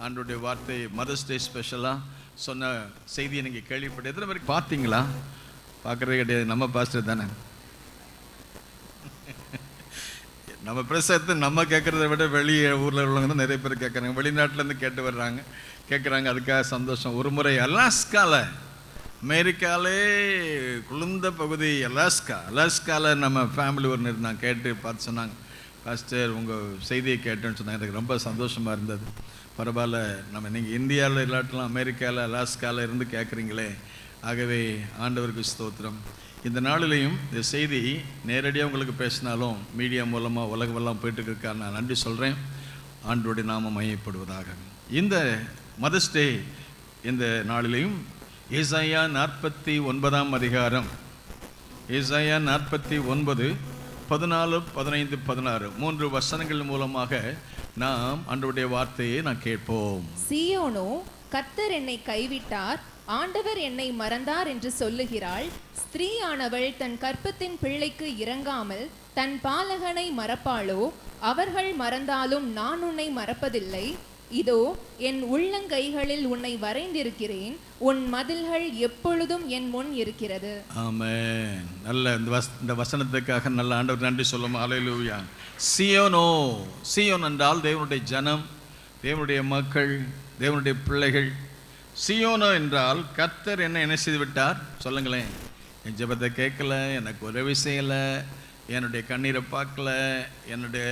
ஆண்டவருடைய வார்த்தை மதர்ஸ் டே ஸ்பெஷலாக சொன்ன செய்தியை நீங்கள் கேள்விப்பட்டு எத்தனை பேருக்கு பார்த்தீங்களா? பார்க்குறது கிடையாது, நம்ம பாஸ்டர் தானே. நம்ம பிரசத்தை நம்ம கேட்குறத விட வெளியே ஊரில் உள்ளவங்க தான் நிறைய பேர் கேட்குறாங்க. வெளிநாட்டிலேருந்து கேட்குறாங்க. அதுக்காக சந்தோஷம். ஒரு முறை அலாஸ்காவில், அமெரிக்காவிலே குளிர்ந்த பகுதி அலாஸ்காவில் நம்ம ஃபேமிலி ஒன்று இருந்தாங்க. கேட்டு பார்த்து சொன்னாங்க, பாஸ்டர் உங்கள் செய்தியை கேட்டேன்னு சொன்னாங்க. எனக்கு ரொம்ப சந்தோஷமாக இருந்தது. பரவாயில்ல, நீங்கள் இந்தியாவில் இல்லாட்டெல்லாம் அமெரிக்காவில் அலாஸ்காவில் இருந்து கேட்குறீங்களே. ஆகவே ஆண்டவருக்கு ஸ்தோத்திரம். இந்த நாளிலையும் இந்த செய்தி நேரடியாக உங்களுக்கு பேசினாலும் மீடியா மூலமாக உலகமெல்லாம் போயிட்டுருக்காரு. நான் நன்றி சொல்கிறேன். ஆண்டவருடைய நாமம் மையப்படுவதாக. இந்த மதர்ஸ் டே இந்த நாளிலையும் ஏசாயா 49 அதிகாரம், ஏசாயா 49 14 15 16 3 வசனங்கள் மூலமாக நாம் ஆண்டவருடைய வார்த்தையை நான் கேட்போம். சீயோனோ, கர்த்தர் என்னை கைவிட்டார், ஆண்டவர் என்னை மறந்தார் என்று சொல்லுகிறாள். ஸ்திரீயானவள் தன் கற்பத்தின் பிள்ளைக்கு இறங்காமல் தன் பாலகனை மறப்பாளோ? அவர்கள் மறந்தாலும் நான் உன்னை மறப்பதில்லை. இதோ என் உள்ளங்கைகளில் உன்னை வரைந்திருக்கிறேன், உன் மதில்கள் எப்பொழுதும் என் முன் இருக்கிறது. ஆமென். நல்ல இந்த வசனத்துக்காக நல்ல ஆண்டவர் நன்றி சொல்லுமா. அல்லேலூயா. சீயோனோ, சீயோன் என்றால் தேவனுடைய ஜனம், தேவனுடைய மக்கள், தேவனுடைய பிள்ளைகள். சீயோனோ என்றால் கர்த்தர் என்ன செய்து விட்டார் சொல்லுங்களேன். என் ஜெபத்தை கேட்கல, எனக்கு உதவி செய்யலை, என்னுடைய கண்ணீரை பார்க்கல, என்னுடைய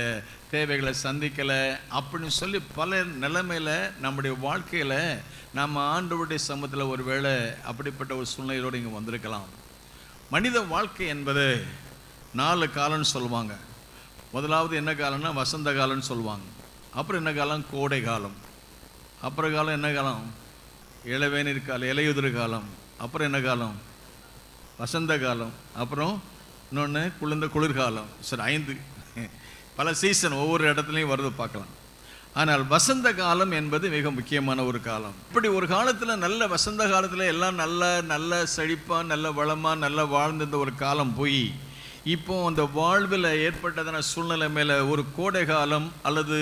தேவைகளை சந்திக்கலை அப்படின்னு சொல்லி பல நிலைமையில் நம்முடைய வாழ்க்கையில் நம்ம ஆண்டவருடைய சமூகத்தில் ஒரு வேளை அப்படிப்பட்ட ஒரு சூழ்நிலையோடு இங்கே வந்திருக்கலாம். மனித வாழ்க்கை என்பது 4 காலம்னு சொல்லுவாங்க. முதலாவது என்ன காலம்னா வசந்த காலம்னு சொல்லுவாங்க. அப்புறம் என்ன காலம்? கோடை காலம். அப்புறம் காலம் என்ன காலம்? இளவேநீர் காலம், இலையுதிர் காலம். அப்புறம் என்ன காலம்? வசந்த காலம். அப்புறம் இன்னொன்று குளிர்காலம். சரி, 5 பல சீசன் ஒவ்வொரு இடத்துலையும் வருது பார்க்கலாம். ஆனால் வசந்த காலம் என்பது மிக முக்கியமான ஒரு காலம். இப்படி ஒரு காலத்தில் நல்ல வசந்த காலத்தில் எல்லாம் நல்ல செழிப்பாக நல்ல வளமாக நல்லா வாழ்ந்திருந்த ஒரு காலம் போய் இப்போ அந்த வாழ்வில் ஏற்பட்டதான சூழ்நிலை மேலே ஒரு கோடை காலம் அல்லது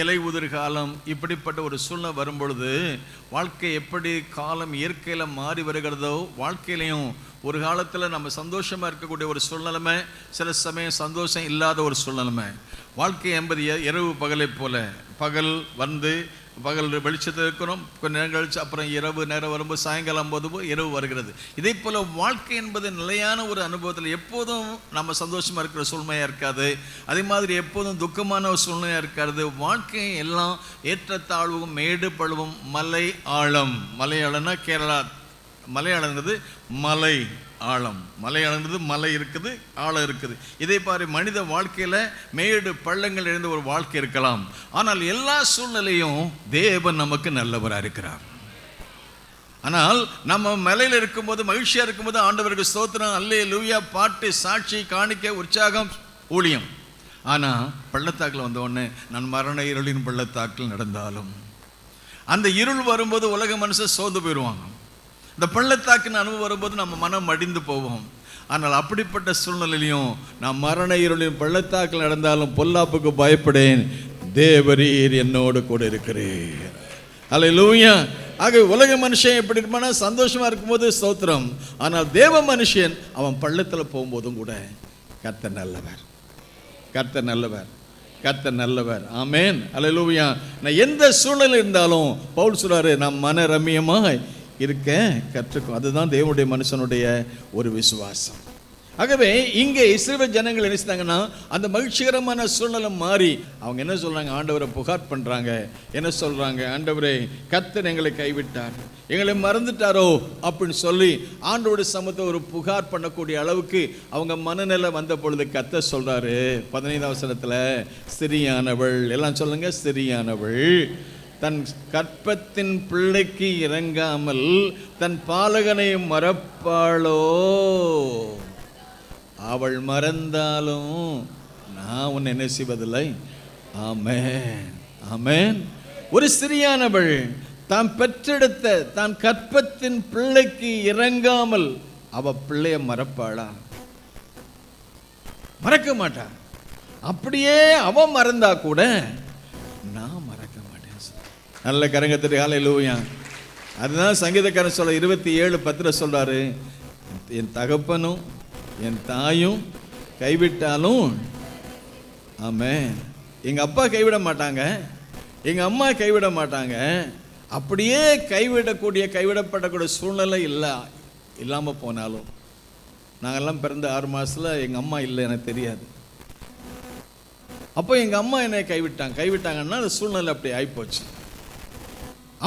இலை உதிர் காலம் இப்படிப்பட்ட ஒரு சூழ்நிலை வரும்பொழுது வாழ்க்கை எப்படி காலம் இயற்கையில் மாறி வருகிறதோ வாழ்க்கையிலையும் ஒரு காலத்தில் நம்ம சந்தோஷமாக இருக்கக்கூடிய ஒரு சூழ்நிலைமை, சில சமயம் சந்தோஷம் இல்லாத ஒரு சூழ்நிலைமை. வாழ்க்கை என்பது இரவு பகலை போல, பகல் வந்து பகல் வெளிச்சத்தில் இருக்கிறோம், கொஞ்ச நேரம் கழிச்சு அப்புறம் இரவு நேரம் வரும்போது சாயங்காலம் போது இரவு வருகிறது. இதே போல் வாழ்க்கை என்பது நிலையான ஒரு அனுபவத்தில் எப்போதும் நம்ம சந்தோஷமாக இருக்கிற சூழ்நிலையாக இருக்காது, அதே மாதிரி எப்போதும் துக்கமான ஒரு சூழ்நிலையாக இருக்காது. வாழ்க்கை எல்லாம் ஏற்றத்தாழ்வும் மேடு பழுவும் மலை ஆழம். மலை ஆழம்னா கேரளா, மலையாளங்கிறது மலை ஆழம், மலையாளங்கிறது மலை இருக்குது, ஆழம் இருக்குது. இதே மாதிரி மனித வாழ்க்கையில் மேடு பள்ளங்கள் எழுந்த ஒரு வாழ்க்கை இருக்கலாம். ஆனால் எல்லா சூழ்நிலையும் தேவன் நமக்கு நல்லவராக இருக்கிறார். ஆனால் நம்ம மலையில் இருக்கும்போது மகிழ்ச்சியாக இருக்கும்போது ஆண்டவருக்கு ஸ்தோத்திரம், அல்லேலூயா, பாட்டு, சாட்சி, காணிக்கை, உற்சாகம், ஊழியம். ஆனால் பள்ளத்தாக்கில் வந்த உடனே நான் மரண இருளின் பள்ளத்தாக்கில் நடந்தாலும், அந்த இருள் வரும்போது உலக மனுஷன் சோர்ந்து போயிடுவாங்க. இந்த பள்ளத்தாக்கின் அனுபவம் வரும்போது நம்ம மனம் மடிந்து போவோம். ஆனால் அப்படிப்பட்ட சூழ்நிலையிலையும் நான் மரண இருளின் பள்ளத்தாக்கில் நடந்தாலும் பொல்லாப்புக்கு பயப்படேன், தேவரீர் என்னோடு கூட இருக்கிறேன். அல்லேலூயா. ஆக உலக மனுஷன் எப்படி இருப்பானா, சந்தோஷமா இருக்கும்போது ஸ்தோத்திரம். ஆனால் தேவ மனுஷன் அவன் பள்ளத்தில் போகும்போதும் கூட கர்த்தர் நல்லவர், கர்த்தர் நல்லவர், கர்த்தர் நல்லவர். ஆமென், அல்லேலூயா. நான் எந்த சூழ்நிலை இருந்தாலும் பவுல் சொல்றாரு, நான் மன ரம்மியமாய் இருக்க கற்றுக்கும். அதுதான் தேவனுடைய மனுஷனுடைய ஒரு விசுவாசம். ஆகவே இங்கே இஸ்ரவேல் ஜனங்கள் என்ன செய்தாங்கன்னா, அந்த மகிழ்ச்சிகரமான சூழ்நிலை மாறி அவங்க என்ன சொல்றாங்க, ஆண்டவரை புகார் பண்றாங்க. என்ன சொல்றாங்க, ஆண்டவரே கர்த்தர் எங்களை கைவிட்டார், எங்களை மறந்துட்டாரோ அப்படின்னு சொல்லி ஆண்டவருடைய சமூகத்தை ஒரு புகார் பண்ணக்கூடிய அளவுக்கு அவங்க மனநிலை வந்த பொழுது கர்த்தர் சொல்றாரு 15ஆம் வசனத்துல, ஸ்திரியானவள், எல்லாம் சொல்லுங்க, ஸ்திரியானவள் தன் கற்பத்தின் பிள்ளைக்கு இறங்காமல் தன் பாலகனை மறப்பாளோ, அவள் மறந்தாலும் நான் உன்னை என்ன செய்வதில்லை. ஆமென், ஆமென். ஒரு ஸ்திரியானவள் தான் பெற்றெடுத்த தான் கற்பத்தின் பிள்ளைக்கு இறங்காமல் அவ பிள்ளைய மறப்பாளா? மறக்க மாட்டா. அப்படியே அவ மறந்தா கூட நான் மறக்க மாட்டேன். நல்ல கரங்கத்திற்கு ஹல்லேலூயா. அதுதான் சங்கீதக்காரன் சொல்ல 27:10 சொல்றாரு, என் தகப்பனும் என் தாயும் கைவிட்டாலும், ஆமென், எங்க அப்பா கைவிட மாட்டாங்க, எங்க அம்மா கைவிட மாட்டாங்க. அப்படியே கைவிடப்படக்கூடிய சூழ்நிலை இல்லாமல் போனாலும், நாங்கெல்லாம் பிறந்த 6 மாதத்தில் எங்கள் அம்மா இல்லை, எனக்கு தெரியாது. அப்போ எங்கள் அம்மா என்னை கைவிட்டாங்கன்னா அந்த சூழ்நிலை அப்படி ஆகிப்போச்சு.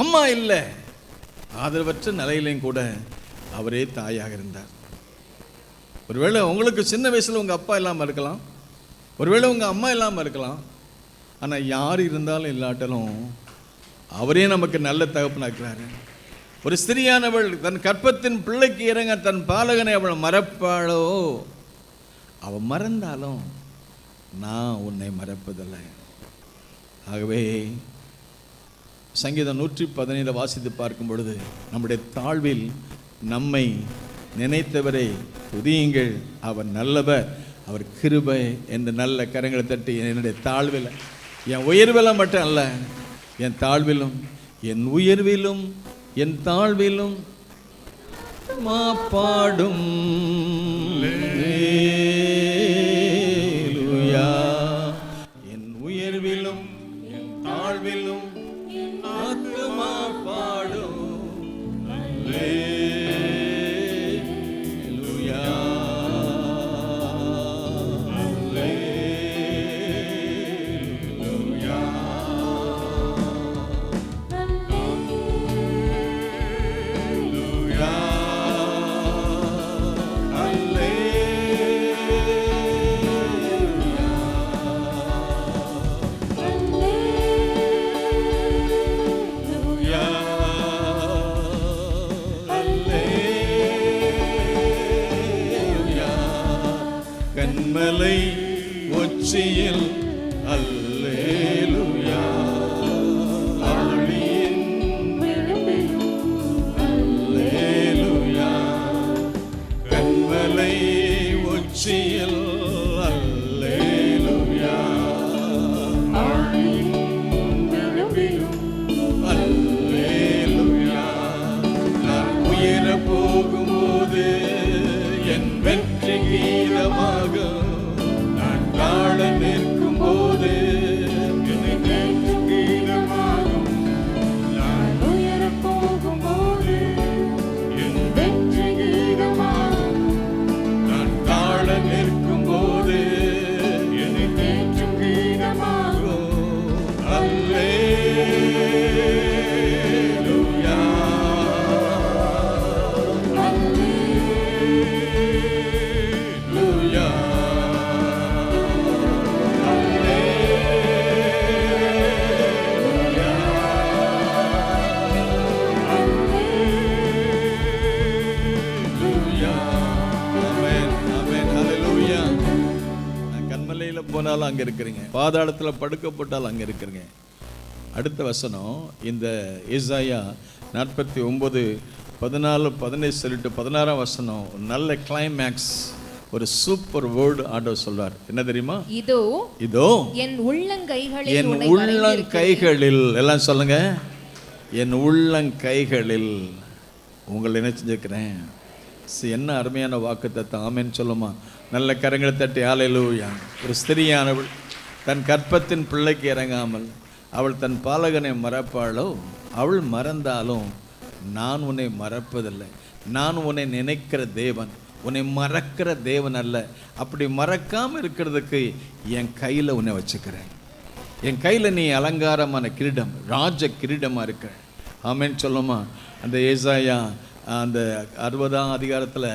அம்மா இல்லை, ஆதரவற்ற நிலையிலையும் கூட அவரே தாயாக இருந்தார். ஒருவேளை உங்களுக்கு சின்ன வயசில் உங்கள் அப்பா இல்லாமல் இருக்கலாம், ஒருவேளை உங்கள் அம்மா இல்லாமல் இருக்கலாம். ஆனால் யார் இருந்தாலும் இல்லாட்டாலும் அவரே நமக்கு நல்ல தகப்பனாக இருக்கிறாரு. ஒரு ஸ்திரியானவள் தன் கற்பத்தின் பிள்ளைக்கு இறங்க தன் பாலகனை அவள் மறப்பாளோ, அவள் மறந்தாலும் நான் உன்னை மறப்பதில்லை. ஆகவே சங்கீதம் 115 வாசித்து பார்க்கும் பொழுது, நம்முடைய தாழ்வில் நம்மை நினைத்தவரை துதியுங்கள், அவர் நல்லவர், அவர் கிருபை என்று நல்ல கரங்களை தட்டி, என்னுடைய தாழ்வில், என் உயர்வில் மட்டும் அல்ல, என் தாழ்விலும் என் உயர்விலும் என் தாழ்விலும் பாடும் என் உயர்விலும் என் தாழ்விலும் ஆத்துமா பாடும் Hallelujah. போனாலும் அங்கே இருக்கிறீங்க, பாதாளத்தில் படுக்கப்பட்டாலும் அங்கே இருக்கிறீங்க. அடுத்த வசனம் இந்த ஏசாயா 49:14-15 சொல்லிட்டு 16ஆம் வசனம் நல்ல கிளைமேக்ஸ், ஒரு சூப்பர் வேர்டு ஆண்டவர் சொல்றார். என்ன தெரியுமா? இதோ இதோ என் உள்ளங்கைகளில் என் உள்ளங்கைகளில், எல்லாம் சொல்லுங்க, என் உள்ளங்கைகளில் உங்களை என்ன செஞ்சுக்கிறேன். என்ன அருமையான வாக்குத்தத்தம், ஆமென் சொல்லுமா? நல்ல கரங்களை தட்டி ஹல்லேலூயா. ஒரு ஸ்திரியானவள் தன் கற்பத்தின் பிள்ளைக்கு இறங்காமல் அவள் தன் பாலகனை மறப்பாளோ? அவள் மறந்தாலும் நான் உன்னை மறப்பதில்லை. நான் உன்னை நினைக்கிற தேவன், உன்னை மறக்கிற தேவன் அல்ல. அப்படி மறக்காமல் இருக்கிறதுக்கு என் கையில் உன்னை வச்சுக்கிறேன். என் கையில் நீ அலங்காரமான கிரீடம், ராஜ கிரீடமாக இருக்க. ஆமென் சொல்லுமா? அந்த ஏசாயா அந்த 60ஆம் அதிகாரத்தில்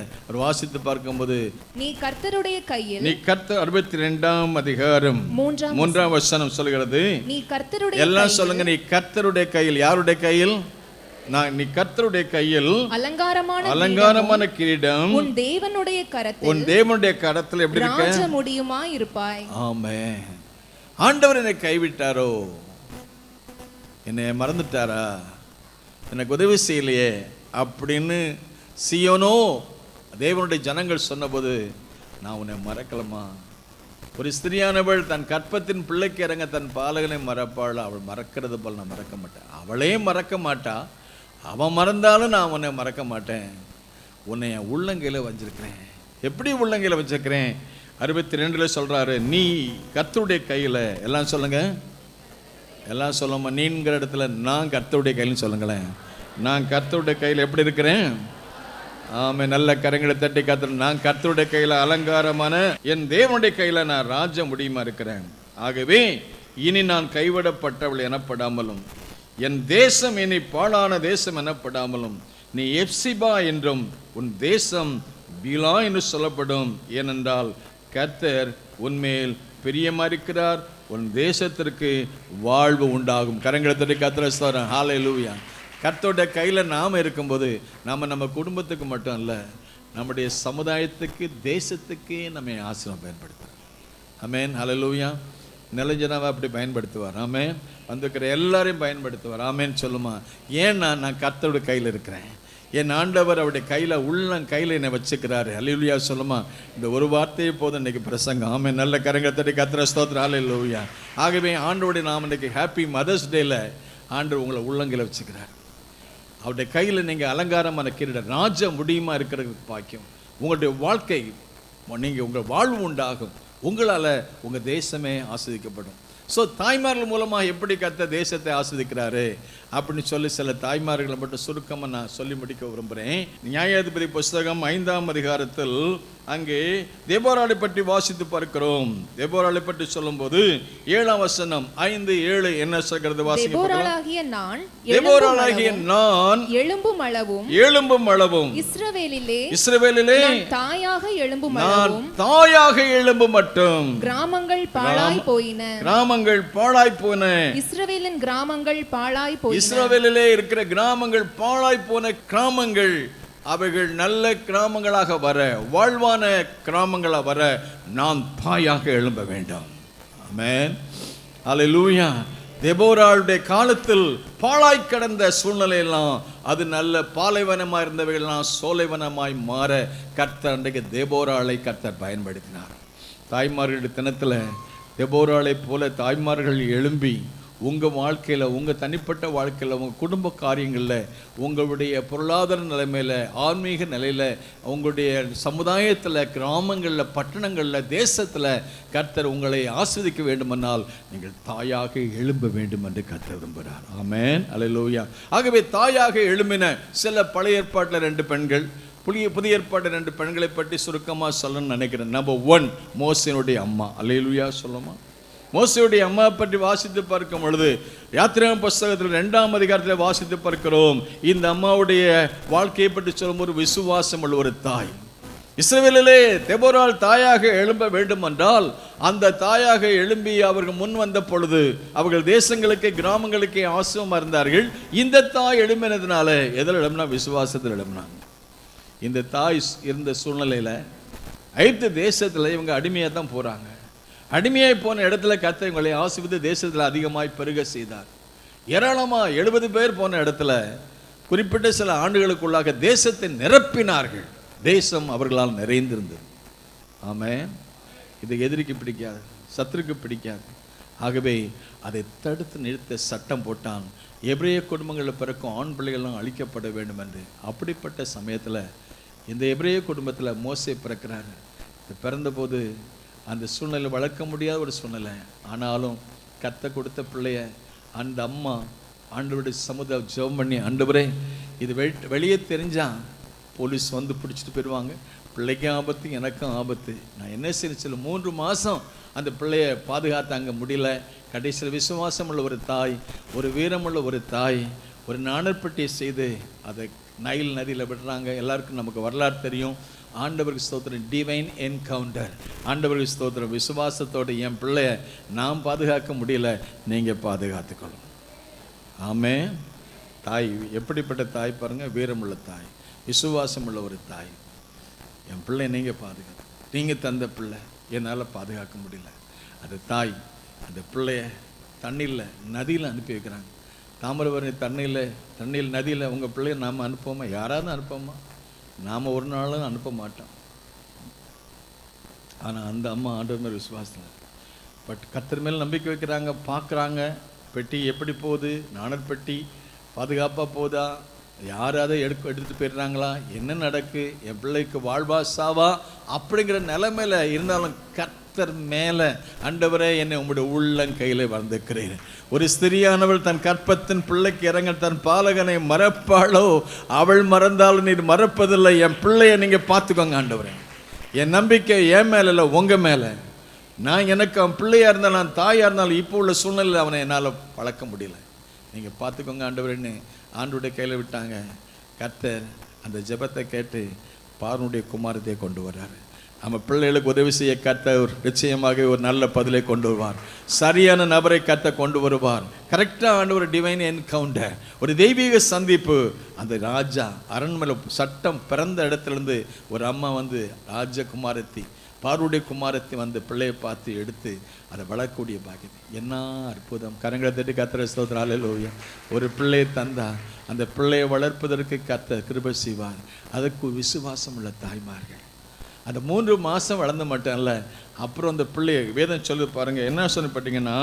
வாசித்து பார்க்கும்போது நீ கர்த்தருடைய கையில், நீ கர்த்தர் 62ஆம் அதிகாரம் 3ஆம் வசனம் சொல்கிறது, நீ கர்த்தருடைய, எல்லாம் சொல்லுங்க, நீ கர்த்தருடைய கையில். யாருடைய கையில்? நீ கர்த்தருடைய கையில் அலங்காரமான கிரீடம் உன் தேவனுடைய கரத்தில், உன் தேவனுடைய கரத்தில் எப்படி இருக்க? ராஜ முடியுமா இருப்பாய். ஆமென். ஆண்டவர் என்னை கைவிட்டாரோ, என்னை மறந்துட்டாரா, எனக்கு உதவி செய்யலையே அப்படின்னு சீயோனோ தேவனுடைய ஜனங்கள் சொன்னபோது நான் உன்னை மறக்கலமா. ஒரு ஸ்திரியானவள் தன் கற்பத்தின் பிள்ளைக்கு இறங்க தன் பாலகனை மறப்பாள். அவள் மறக்கிறது போல் நான் மறக்க மாட்டேன். அவளே மறக்க மாட்டா, அவன் மறந்தாலும் நான் உன்னை மறக்க மாட்டேன். உன்னை என் உள்ளங்கையில் வச்சிருக்கிறேன். எப்படி உள்ளங்கையில் வச்சிருக்கிறேன்? 62 சொல்றாரு, நீ கர்த்தருடைய கையில். எல்லாம் சொல்லுங்க, எல்லாம் சொல்லுமா? நீங்கிற இடத்துல நான் கர்த்தருடைய கையில்னு சொல்லுங்களேன். நான் கர்த்தருடைய கையில் எப்படி இருக்கிறேன்? ஆமென். நல்ல கரங்களை தட்டி கர்த்தர், நான் கர்த்தருடைய கையில் அலங்காரமான என் தேவனுடைய கையில் நான் ராஜ முடியுமா இருக்கிறேன். ஆகவே இனி நான் கைவிடப்பட்டவள் எனப்படாமலும் என் தேசம் இனி பாழான தேசம் எனப்படாமலும் நீ எப்சிபா என்றும் உன் தேசம் பீலா என்று சொல்லப்படும். ஏனென்றால் கர்த்தர் உன்மேல் பிரியமா இருக்கிறார், உன் தேசத்திற்கு வாழ்வு உண்டாகும். கரங்களை தட்டி கர்த்தரை ஸ்தோத்திரம். ஹல்லேலூயா. கர்த்தருடைய கையில் நாம் இருக்கும்போது நம்ம குடும்பத்துக்கு மட்டும் அல்ல, நம்முடைய சமுதாயத்துக்கு, தேசத்துக்கே நம்ம ஆசீர்வாதம் பயன்படுத்துகிறோம். ஆமென். ஹல்லேலூயா. நிலஞ்சனாவை அப்படி பயன்படுத்துவார். ஆமென். வந்திருக்கிற எல்லாரையும் பயன்படுத்துவார். ஆமென் சொல்லுமா? ஏன்னா நான் கர்த்தருடைய கையில் இருக்கிறேன். என் ஆண்டவர் அவருடைய கையில் கையில் என்னை வச்சுக்கிறாரு. ஹல்லேலூயா சொல்லுமா? இந்த ஒரு வார்த்தையை போதும் இன்னைக்கு பிரசங்கம். ஆமென். நல்ல கரங்களை தட்டி கர்த்தரை ஸ்தோத்திரம். ஹல்லேலூயா. ஆகவே ஆண்டவருடைய நாம் இன்னைக்கு ஹாப்பி மதர்ஸ் டேல ஆண்டவர் உங்களை உள்ளங்கையில் வச்சுக்கிறார். அவருடைய கையில் நீங்கள் அலங்காரமான கிரீடம், ராஜ முடியுமா இருக்கிறதுக்கு பாக்கியம். உங்களுடைய வாழ்க்கை, நீங்கள் உங்கள் வாழ்வு உண்டாகும். உங்களால் உங்கள் தேசமே ஆஸ்வதிக்கப்படும். ஸோ தாய்மார்கள் மூலமாக எப்படி கர்த்தர் தேசத்தை ஆஸ்வதிக்கிறாரு அப்படின்னு சொல்லி சில தாய்மார்களை மட்டும் சுருக்கமாக நான் சொல்லி முடிக்க விரும்புகிறேன். நியாயாதிபதி புஸ்தகம் 5ஆம் அதிகாரத்தில் அங்கே தெபோராளை பற்றி வாசித்து பார்க்கிறோம். தெபோராளை பற்றி சொல்லும்போது 7ஆம் வசனம் 5-7 என்ன சொல்கிறது? தெபோராளாகிய நான் எழும்பும் அளவும் இஸ்ரவேலிலே தாயாக எழும்பும் மட்டும் கிராமங்கள் பாழாய் போயின. இஸ்ரவேலின் கிராமங்கள் பாழாய் போயின. இஸ்ரவேலிலே இருக்கிற கிராமங்கள் பாழாய் போன கிராமங்கள் அவைகள் நல்ல கிராமங்களாக வர, வாழ்வான கிராமங்களாக வர நான் தாயாக எழும்ப வேண்டும். ஆமென். அல்லேலூயா. தெபோராளுடைய காலத்தில் பாழாய் கிடந்த சூழ்நிலையெல்லாம் அது நல்ல பாலைவனமாக இருந்தவைகள்லாம் சோலைவனமாய் மாற கர்த்தர் அன்றைக்கு தெபோராளை கர்த்தர் பயன்படுத்தினார். தாய்மார்களுடைய தினத்தில் தெபோராளை போல தாய்மார்கள் எழும்பி உங்கள் வாழ்க்கையில், உங்கள் தனிப்பட்ட வாழ்க்கையில், உங்கள் குடும்ப காரியங்களில், உங்களுடைய பொருளாதார நிலைமையில், ஆன்மீக நிலையில், உங்களுடைய சமுதாயத்தில், கிராமங்களில், பட்டணங்களில், தேசத்தில் கர்த்தர் உங்களை ஆஸ்வதிக்க வேண்டுமென்றால் நீங்கள் தாயாக எழும்ப வேண்டும் என்று கர்த்தர் விரும்புகிறார். ஆமென். அல்லேலூயா. ஆகவே தாயாக எழும்பின சில பழைய ஏற்பாட்டில் 2 பெண்கள், புதிய ஏற்பாடு 2 பெண்களை பற்றி சுருக்கமாக சொல்லணும்னு நினைக்கிறேன். நம்பர் 1 மோசேனுடைய அம்மா. அல்லேலூயா சொல்லுமா? மோசேயுடைய அம்மா பற்றி வாசித்து பார்க்கும் பொழுது யாத்திராகம புஸ்தகத்தில் 2ஆம் அதிகாரத்தில் வாசித்து பார்க்கிறோம். இந்த அம்மாவுடைய வாழ்க்கையை பற்றி சொல்லும்போது விசுவாசம் உள்ள ஒரு தாய். இஸ்ரவேலிலே தெபோராள் தாயாக எழும்ப வேண்டும் என்றால் அந்த தாயாக எழும்பி அவர்கள் முன் வந்த பொழுது அவர்கள் தேசங்களுக்கு, கிராமங்களுக்கு ஆசிரமமாக இருந்தார்கள். இந்த தாய் எழும்பினதுனால எதில் எழும்பினா? விசுவாசத்தில் எழும்பினாங்க. இந்த தாய் இருந்த சூழ்நிலையில் ஐந்து தேசத்தில் இவங்க அடிமையாக தான் போகிறாங்க. அடிமையாய் போன இடத்துல கர்த்தர் உங்களை ஆசீர்வதித்து தேசத்தில் அதிகமாய் பெருக செய்தார். ஏராளமாக 70 பேர் போன இடத்துல குறிப்பிட்ட சில ஆண்டுகளுக்குள்ளாக தேசத்தை நிரப்பினார்கள். தேசம் அவர்களால் நிறைந்திருந்தது. ஆமென். இது எதிரிக்கு பிடிக்காது, சத்துருக்கு பிடிக்காது. ஆகவே அதை தடுத்து நிறுத்த சட்டம் போட்டான். எபிரேய குடும்பங்களில் பிறக்கும் ஆண் பிள்ளைகளும் அழிக்கப்பட வேண்டும் என்று. அப்படிப்பட்ட சமயத்தில் இந்த எபிரேய குடும்பத்தில் மோசே பிறக்கிறாரு. பிறந்தபோது அந்த சூழ்நிலை வளர்க்க முடியாத ஒரு சூழ்நிலை. ஆனாலும் கர்த்தர் கொடுத்த பிள்ளைய அந்த அம்மா ஆண்டவருடைய சமுதாயம் ஜெபம் பண்ணி, ஆண்டவரே இது வெளியே தெரிஞ்சால் போலீஸ் வந்து பிடிச்சிட்டு போயிடுவாங்க, பிள்ளைக்கும் ஆபத்து எனக்கும் ஆபத்து, நான் என்ன செய்ய சொல்ல 3 மாதம் அந்த பிள்ளைய பாதுகாத்தாங்க முடியல. கடைசியில் விசுவாசமுள்ள ஒரு தாய், ஒரு வீரமுள்ள ஒரு தாய் ஒரு நாணற்பட்டியை செய்து அதை நைல் நதியில் விடுறாங்க. எல்லாருக்கும் நமக்கு வரலாறு தெரியும். ஆண்டவருக்கு ஸ்தோத்திரம், டிவைன் என்கவுண்டர். ஆண்டவருக்கு ஸ்தோத்திரம். விசுவாசத்தோடு என் பிள்ளைய நாம் பாதுகாக்க முடியல, நீங்கள் பாதுகாத்துக்கணும். ஆமே. தாய் எப்படிப்பட்ட தாய் பாருங்க, வீரமுள்ள தாய், விசுவாசமுள்ள ஒரு தாய். என் பிள்ளை நீங்கள் பாதுகாத்து, நீங்கள் தந்த பிள்ளை என்னால் பாதுகாக்க முடியல. அது தாய் அந்த பிள்ளைய தண்ணியில் நதியில் அனுப்பி வைக்கிறாங்க. தாமிரபரணி தண்ணியில் நதியில் உங்கள் பிள்ளைய நாம் அனுப்போமா? யாராவது அனுப்போமா? நாம் ஒரு நாளும் அனுப்ப மாட்டோம். ஆனால் அந்த அம்மா ஆண்டவர் மேல் விசுவாசத்தில் பட் கர்த்தர் மேல் நம்பிக்கை வைக்கிறாங்க. பார்க்குறாங்க பெட்டி எப்படி போகுது, நாணற்பெட்டி பாதுகாப்பாக போதா, யாராவது எடுத்துகிட்டு போயிடுறாங்களா, என்ன நடக்கு, என் பிள்ளைக்கு வாழ்வா சாவா அப்படிங்கிற நிலைமையில் இருந்தாலும் கர்த்தர் மேலே, ஆண்டவரே என்னை உங்களுடைய உள்ளங்கையில் வந்திருக்கிறேன். ஒரு ஸ்திரியானவள் தன் கற்பத்தின் பிள்ளைக்கு இறங்க தன் பாலகனை மறப்பாளோ, அவள் மறந்தாலும் நீர் மறப்பதில்லை. என் பிள்ளையை நீங்கள் பார்த்துக்கோங்க ஆண்டவரே. என் நம்பிக்கை என் மேலே இல்லை, உங்கள் மேலே. நான் எனக்கு அவன் பிள்ளையாக இருந்தாலும் நான் தாயாக இருந்தாலும் இப்போ உள்ள சூழ்நிலையில் அவனை என்னால் பழக்க முடியல, நீங்கள் பார்த்துக்கோங்க ஆண்டவரேன்னு ஆண்டவருடைய கையில் விட்டாங்க. கர்த்தர் அந்த ஜெபத்தை கேட்டு பார்வனுடைய குமாரத்தை கொண்டு வர்றாரு. நம்ம பிள்ளைகளுக்கு உதவி செய்ய கர்த்தர் நிச்சயமாக ஒரு நல்ல பதிலை கொண்டு வருவார். சரியான நபரை கர்த்தர் கொண்டு வருவார். கரெக்டாக ஆண்டவர் டிவைன் என்கவுண்டர், ஒரு தெய்வீக சந்திப்பு. அந்த ராஜா அரண்மனை சட்டம் பிறந்த இடத்துலேருந்து ஒரு அம்மா வந்து ராஜகுமாரத்தி பார்வனுடைய குமாரத்தை வந்து பிள்ளையை பார்த்து எடுத்து அதை வளரக்கூடிய பாக்கியம். என்ன அற்புதம். கரங்களை தட்டி கர்த்தரை ஸ்தோத்திரம். அல்லேலூயா. ஒரு பிள்ளையை தந்தா அந்த பிள்ளையை வளர்ப்பதற்கு கர்த்தர் கிருபை செய்வார். அதுக்கு விசுவாசம் உள்ள தாய்மார்கள். அந்த 3 மாதம் வளர்ந்த மட்டும் இல்லை, அப்புறம் அந்த பிள்ளையை வேதம் சொல்லி பாருங்க என்ன சொல்லி பார்த்தீங்கன்னா,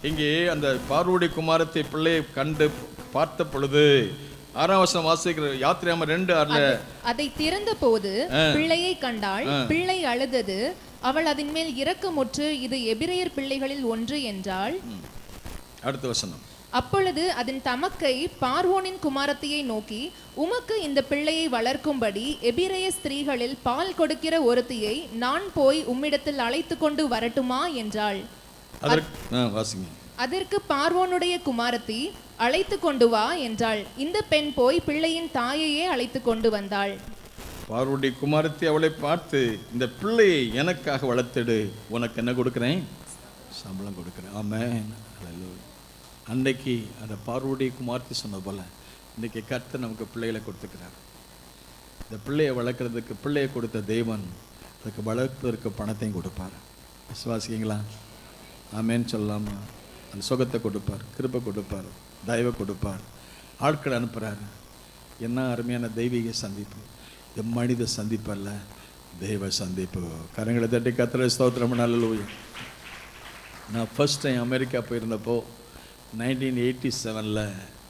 இங்கே அந்த பார்வனுடைய குமாரத்தை பிள்ளையை கண்டு பார்த்த பொழுது 6ஆம் வசனம் வாசிக்கிற யாத்திராகமம் 2:6 அதை திறந்த போது பிள்ளையை கண்டாள், பிள்ளை அழுதது, அவள் அதன் மேல் இரக்கமுற்று இது எபிரேயர் பிள்ளைகளில் ஒன்று என்றாள். அடுத்த வசனம். அப்பொழுது அதன் தமக்கை பார்வோனின் குமாரத்தியை நோக்கி, உமக்கு இந்த பிள்ளையை வளர்க்கும்படி எபிரேய ஸ்திரீகளில் பால் கொடுக்கிற ஒருத்தியை நான் போய் உம்மிடத்தில் அழைத்து கொண்டு வரட்டுமா என்றாள். அதற்கு பார்வோனுடைய குமாரத்தி, அழைத்து கொண்டு வா என்றாள். இந்த பெண் போய் பிள்ளையின் தாயையே அழைத்து கொண்டு வந்தாள். பார்வோனுடைய குமாரத்தி அவளை பார்த்து, இந்த பிள்ளையை எனக்காக வளர்த்துடு, உனக்கு என்ன கொடுக்குறேன்? சம்பளம் கொடுக்குறேன். ஆமென். அன்னைக்கு அந்த பார்வோனுடைய குமாரத்தி சொன்ன போல இன்றைக்கி கர்த்தர் நமக்கு பிள்ளைகளை கொடுத்துக்கிறார். இந்த பிள்ளையை வளர்க்குறதுக்கு பிள்ளையை கொடுத்த தேவன் அதுக்கு வளர்ப்பதற்கு பணத்தையும் கொடுப்பார். விசுவாசிங்களா? ஆமேன்னு சொல்லாமா? அந்த சுகத்தை கொடுப்பார், கிருபை கொடுப்பார், தயவை கொடுப்பார், ஆட்கள் அனுப்புகிறார். என்ன அருமையான தெய்வீக சந்திப்பு. இது மனித சந்திப்பு அல்ல, தெய்வ சந்திப்பு. கரங்களை தட்டி கர்த்தரை ஸ்தோத்திரம். அல்லேலூயா. நான் ஃபர்ஸ்ட் டைம் அமெரிக்கா போயிருந்தப்போ 1987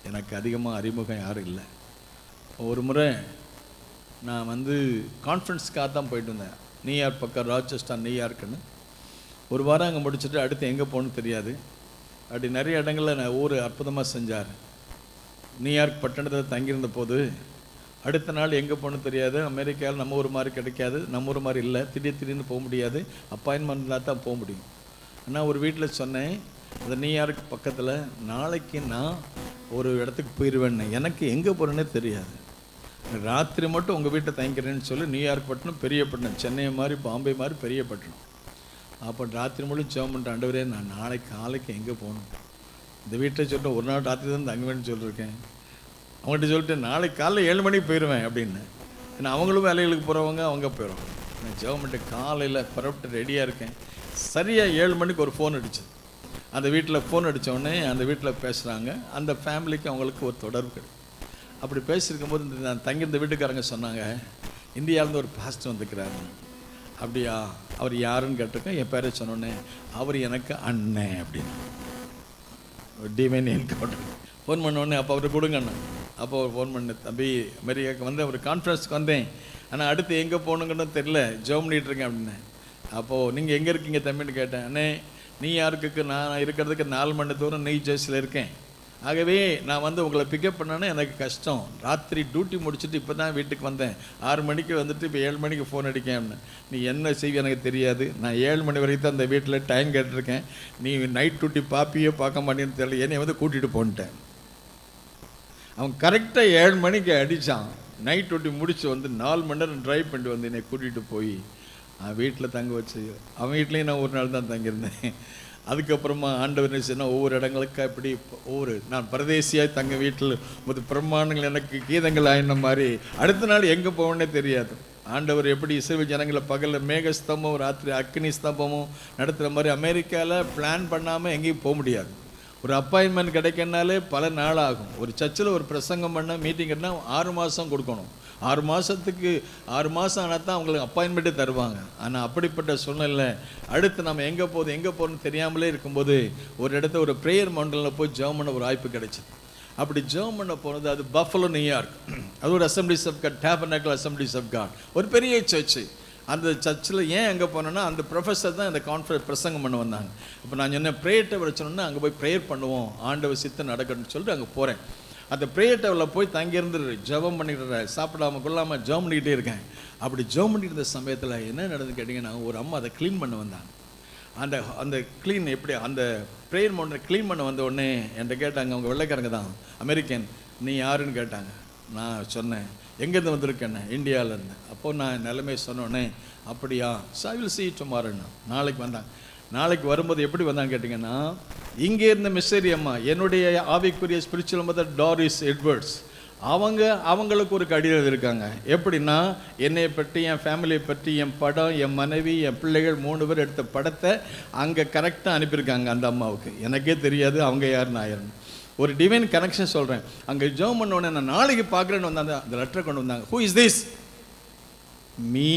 எனக்கு அதிகமாக அறிமுகம் யாரும் இல்லை. ஒரு முறை நான் வந்து கான்ஃபரன்ஸ்க்காக தான் போயிட்டு இருந்தேன். நியூயார்க் பக்கம், ராச்செஸ்டர் நியூயார்க்குன்னு. ஒரு வாரம் அங்கே முடிச்சுட்டு அடுத்து எங்கே போகணுன்னு தெரியாது. அப்படி நிறைய இடங்களில் நான் ஊர் அற்புதமாக செஞ்சார். நியூயார்க் பட்டணத்தில் தங்கியிருந்த போது அடுத்த நாள் எங்கே போகணுன்னு தெரியாது. அமெரிக்காவில் நம்ம ஊர் மாதிரி கிடைக்காது, நம்ம ஊர் மாதிரி இல்லை, திடீர்னு போக முடியாது, அப்பாயின்மெண்ட்லாம் தான் போக முடியும். ஆனால் ஒரு வீட்டில் சொன்னேன், அந்த நியூயார்க் பக்கத்தில் நாளைக்கு நான் ஒரு இடத்துக்கு போயிடுவேன்னு. எனக்கு எங்கே போகிறேன்னே தெரியாது. ராத்திரி மட்டும் உங்கள் வீட்டை தங்கிக்கிறேன்னு சொல்லி நியூயார்க் பட்டணம் பெரிய பட்டணம், சென்னை மாதிரி பாம்பே மாதிரி பெரிய பட்டணம். அப்போ ராத்திரி மட்டும் ஜெபம் பண்ணிட்டு, ஆண்டவரே நான் நாளைக்கு காலைக்கு எங்கே போகணும்? இந்த வீட்டை சொல்லிட்டு ஒரு நாள் ராத்திரி தான் தங்குவேன்னு சொல்லியிருக்கேன். அவங்கள்ட்ட சொல்லிட்டு நாளைக்கு காலைல 7 மணிக்கு போயிடுவேன் அப்படின்னு. ஏன்னா அவங்களும் வேலைகளுக்கு போகிறவங்க, அவங்க போயிடுவாங்க. நான் ஜெபம் பண்ணிட்டு காலையில் புறப்பட்டு ரெடியாக இருக்கேன். சரியாக 7 மணிக்கு ஒரு ஃபோன் அடிச்சது. அந்த வீட்டில் ஃபோன் அடித்தோடனே அந்த வீட்டில் பேசுகிறாங்க. அந்த ஃபேமிலிக்கு அவங்களுக்கு ஒரு தொடர்பு கிடைக்கும். அப்படி பேசியிருக்கும் போது நான் தங்கியிருந்த வீட்டுக்காரங்க சொன்னாங்க, இந்தியாவிலேருந்து ஒரு பாஸ்டர் வந்துக்கிறாரு. அப்படியா, அவர் யாருன்னு கேட்டிருக்கேன். என் பேரை சொன்னோன்னே, அவர் எனக்கு அண்ணன் அப்படின்னு டிவைன் என்கவுண்டர் ஃபோன் பண்ணோடனே, அப்போ அவர் கொடுங்க அண்ணன். அப்போ அவர் ஃபோன் பண்ண, தம்பி அமெரிக்காவுக்கு வந்து அவர் கான்ஃபரன்ஸ்க்கு வந்தேன், ஆனால் அடுத்து எங்கே போகணுங்கன்னு தெரியல, ஜோம் பண்ணிகிட்டு இருக்கேன் அப்படின்னு. அப்போது நீங்கள் எங்கே இருக்கீங்க தம்பின்னு கேட்டேன். அண்ணே, நீ யாருக்கு, நான் இருக்கிறதுக்கு 4 மணி தூரம் நியூ ஜெர்சியில் இருக்கேன். ஆகவே நான் வந்து உங்களை பிக்கப் பண்ணேன்னா எனக்கு கஷ்டம். ராத்திரி டியூட்டி முடிச்சுட்டு இப்போ தான் வீட்டுக்கு வந்தேன். 6 மணிக்கு வந்துட்டு இப்போ 7 மணிக்கு ஃபோன் அடிக்கேன். நீ என்ன செய்வி எனக்கு தெரியாது. நான் 7 மணி வரைக்கும் தான் அந்த வீட்டில் டைம் கேட்டிருக்கேன். நீ நைட் டியூட்டி பார்ப்பியோ பார்க்க மாட்டேன்னு தெரியல, என்னை வந்து கூட்டிகிட்டு போன்ட்டேன். அவன் கரெக்டாக 7 மணிக்கு அடித்தான். நைட் டியூட்டி முடிச்சு வந்து 4 மணி நேரம் ட்ரைவ் பண்ணிட்டு வந்து என்னை கூட்டிகிட்டு போய் வீட்டில் தங்க வச்சு, அவன் வீட்லேயும் நான் ஒரு நாள் தான் தங்கியிருந்தேன். அதுக்கப்புறமா ஆண்டவர் என்ன செய்யணும், ஒவ்வொரு இடங்களுக்கு அப்படி நான் பரதேசியாக தங்க வீட்டில் ஒரு பிரமாணங்கள் எனக்கு கீதங்கள் ஆயின மாதிரி அடுத்த நாள் எங்கே போவேன்னே தெரியாது. ஆண்டவர் எப்படி இஸ்ரவேல் ஜனங்களை பகலில் மேக ஸ்தம்பம் ராத்திரி அக்னி ஸ்தம்பமும் நடத்துகிற மாதிரி அமெரிக்காவில் பிளான் பண்ணாமல் எங்கேயும் போக முடியாது. ஒரு அப்பாயின்மெண்ட் கிடைக்கனாலே பல நாள் ஆகும். ஒரு சர்ச்சில் ஒரு பிரசங்கம் பண்ண மீட்டிங்னா 6 மாதம் கொடுக்கணும். 6 மாதம் ஆனால் தான் அவங்களுக்கு அப்பாயின்மெண்ட்டே தருவாங்க. ஆனால் அப்படிப்பட்ட சூழ்நிலை அடுத்து நம்ம எங்கே போகிறோன்னு தெரியாமலே இருக்கும்போது ஒரு இடத்த ஒரு ப்ரேயர் மவுண்டனில் போய் ஜெபம் பண்ண ஒரு வாய்ப்பு கிடைச்சிது. அப்படி ஜெபம் பண்ண போனது அது பஃபலோ, நியூயார்க். அது ஒரு assemblies of God, tabernacle assemblies of God, ஒரு பெரிய சர்ச்சு. அந்த சர்ச்சில் ஏன் எங்கே போனோன்னா அந்த ப்ரொஃபஸர் தான் இந்த கான்ஃபரன்ஸ் பிரசங்கம் பண்ண வந்தாங்க. அப்போ நான் சொன்னேன், ப்ரேயர் டவர் வச்சோன்னா அங்கே போய் ப்ரேயர் பண்ணுவோம், ஆண்டவர் சித்தம் நடக்கணும்னு சொல்லிட்டு அங்கே போகிறேன். அந்த ப்ரேயர் டவரில் போய் தங்கியிருந்து ஜெபம் பண்ணிக்கிட்டு சாப்பிடாமல் கொள்ளாமல் ஜெபம் பண்ணிக்கிட்டே இருக்கேன். அப்படி ஜெபம் பண்ணிட்டு இருந்த சமயத்தில் என்ன நடந்துன்னு கேட்டிங்கன்னா, ஒரு அம்மா அதை க்ளீன் பண்ண வந்தாங்க. அந்த க்ளீன் எப்படி அந்த ப்ரேயர் மவுண்டனை க்ளீன் பண்ண வந்த உடனே என்கிட்ட கேட்டாங்க, அவங்க வெள்ளைக்காரங்க தான், அமெரிக்கன், நீ யாருன்னு கேட்டாங்க. நான் சொன்னேன், எங்கேருந்து வந்திருக்கேன்னு, இந்தியாவிலேருந்து. அப்போது நான் நிலைமை சொன்னோடனே, அப்படியா, I will see you tomorrow. நாளைக்கு வந்தாங்க. நாளைக்கு வரும்போது எப்படி வந்தான்னு கேட்டிங்கன்னா, இங்கே இருந்த மிஸ்ஸரி அம்மா, என்னுடைய ஆவிக்குரிய ஸ்பிரிச்சுவல் மதர் டாரிஸ் எட்வர்ட்ஸ், அவங்களுக்கு ஒரு கடிதம் இருக்காங்க. எப்படின்னா, என்னை பற்றி, என் ஃபேமிலியை பற்றி, என் படம், என் மனைவி, என் பிள்ளைகள் 3 பேர் எடுத்த படத்தை அங்கே கரெக்டாக அனுப்பியிருக்காங்க அந்த அம்மாவுக்கு. எனக்கே தெரியாது அவங்க யாருன்னு ஆயிரணும். ஒரு டிவைன் கனெக்ஷன் சொல்கிறேன். அங்கே ஜெபம் பண்ணோடனே நான் நாளைக்கு பார்க்குறேன்னு வந்தாங்க. அந்த லெட்டரை கொண்டு வந்தாங்க. Who is this? Me.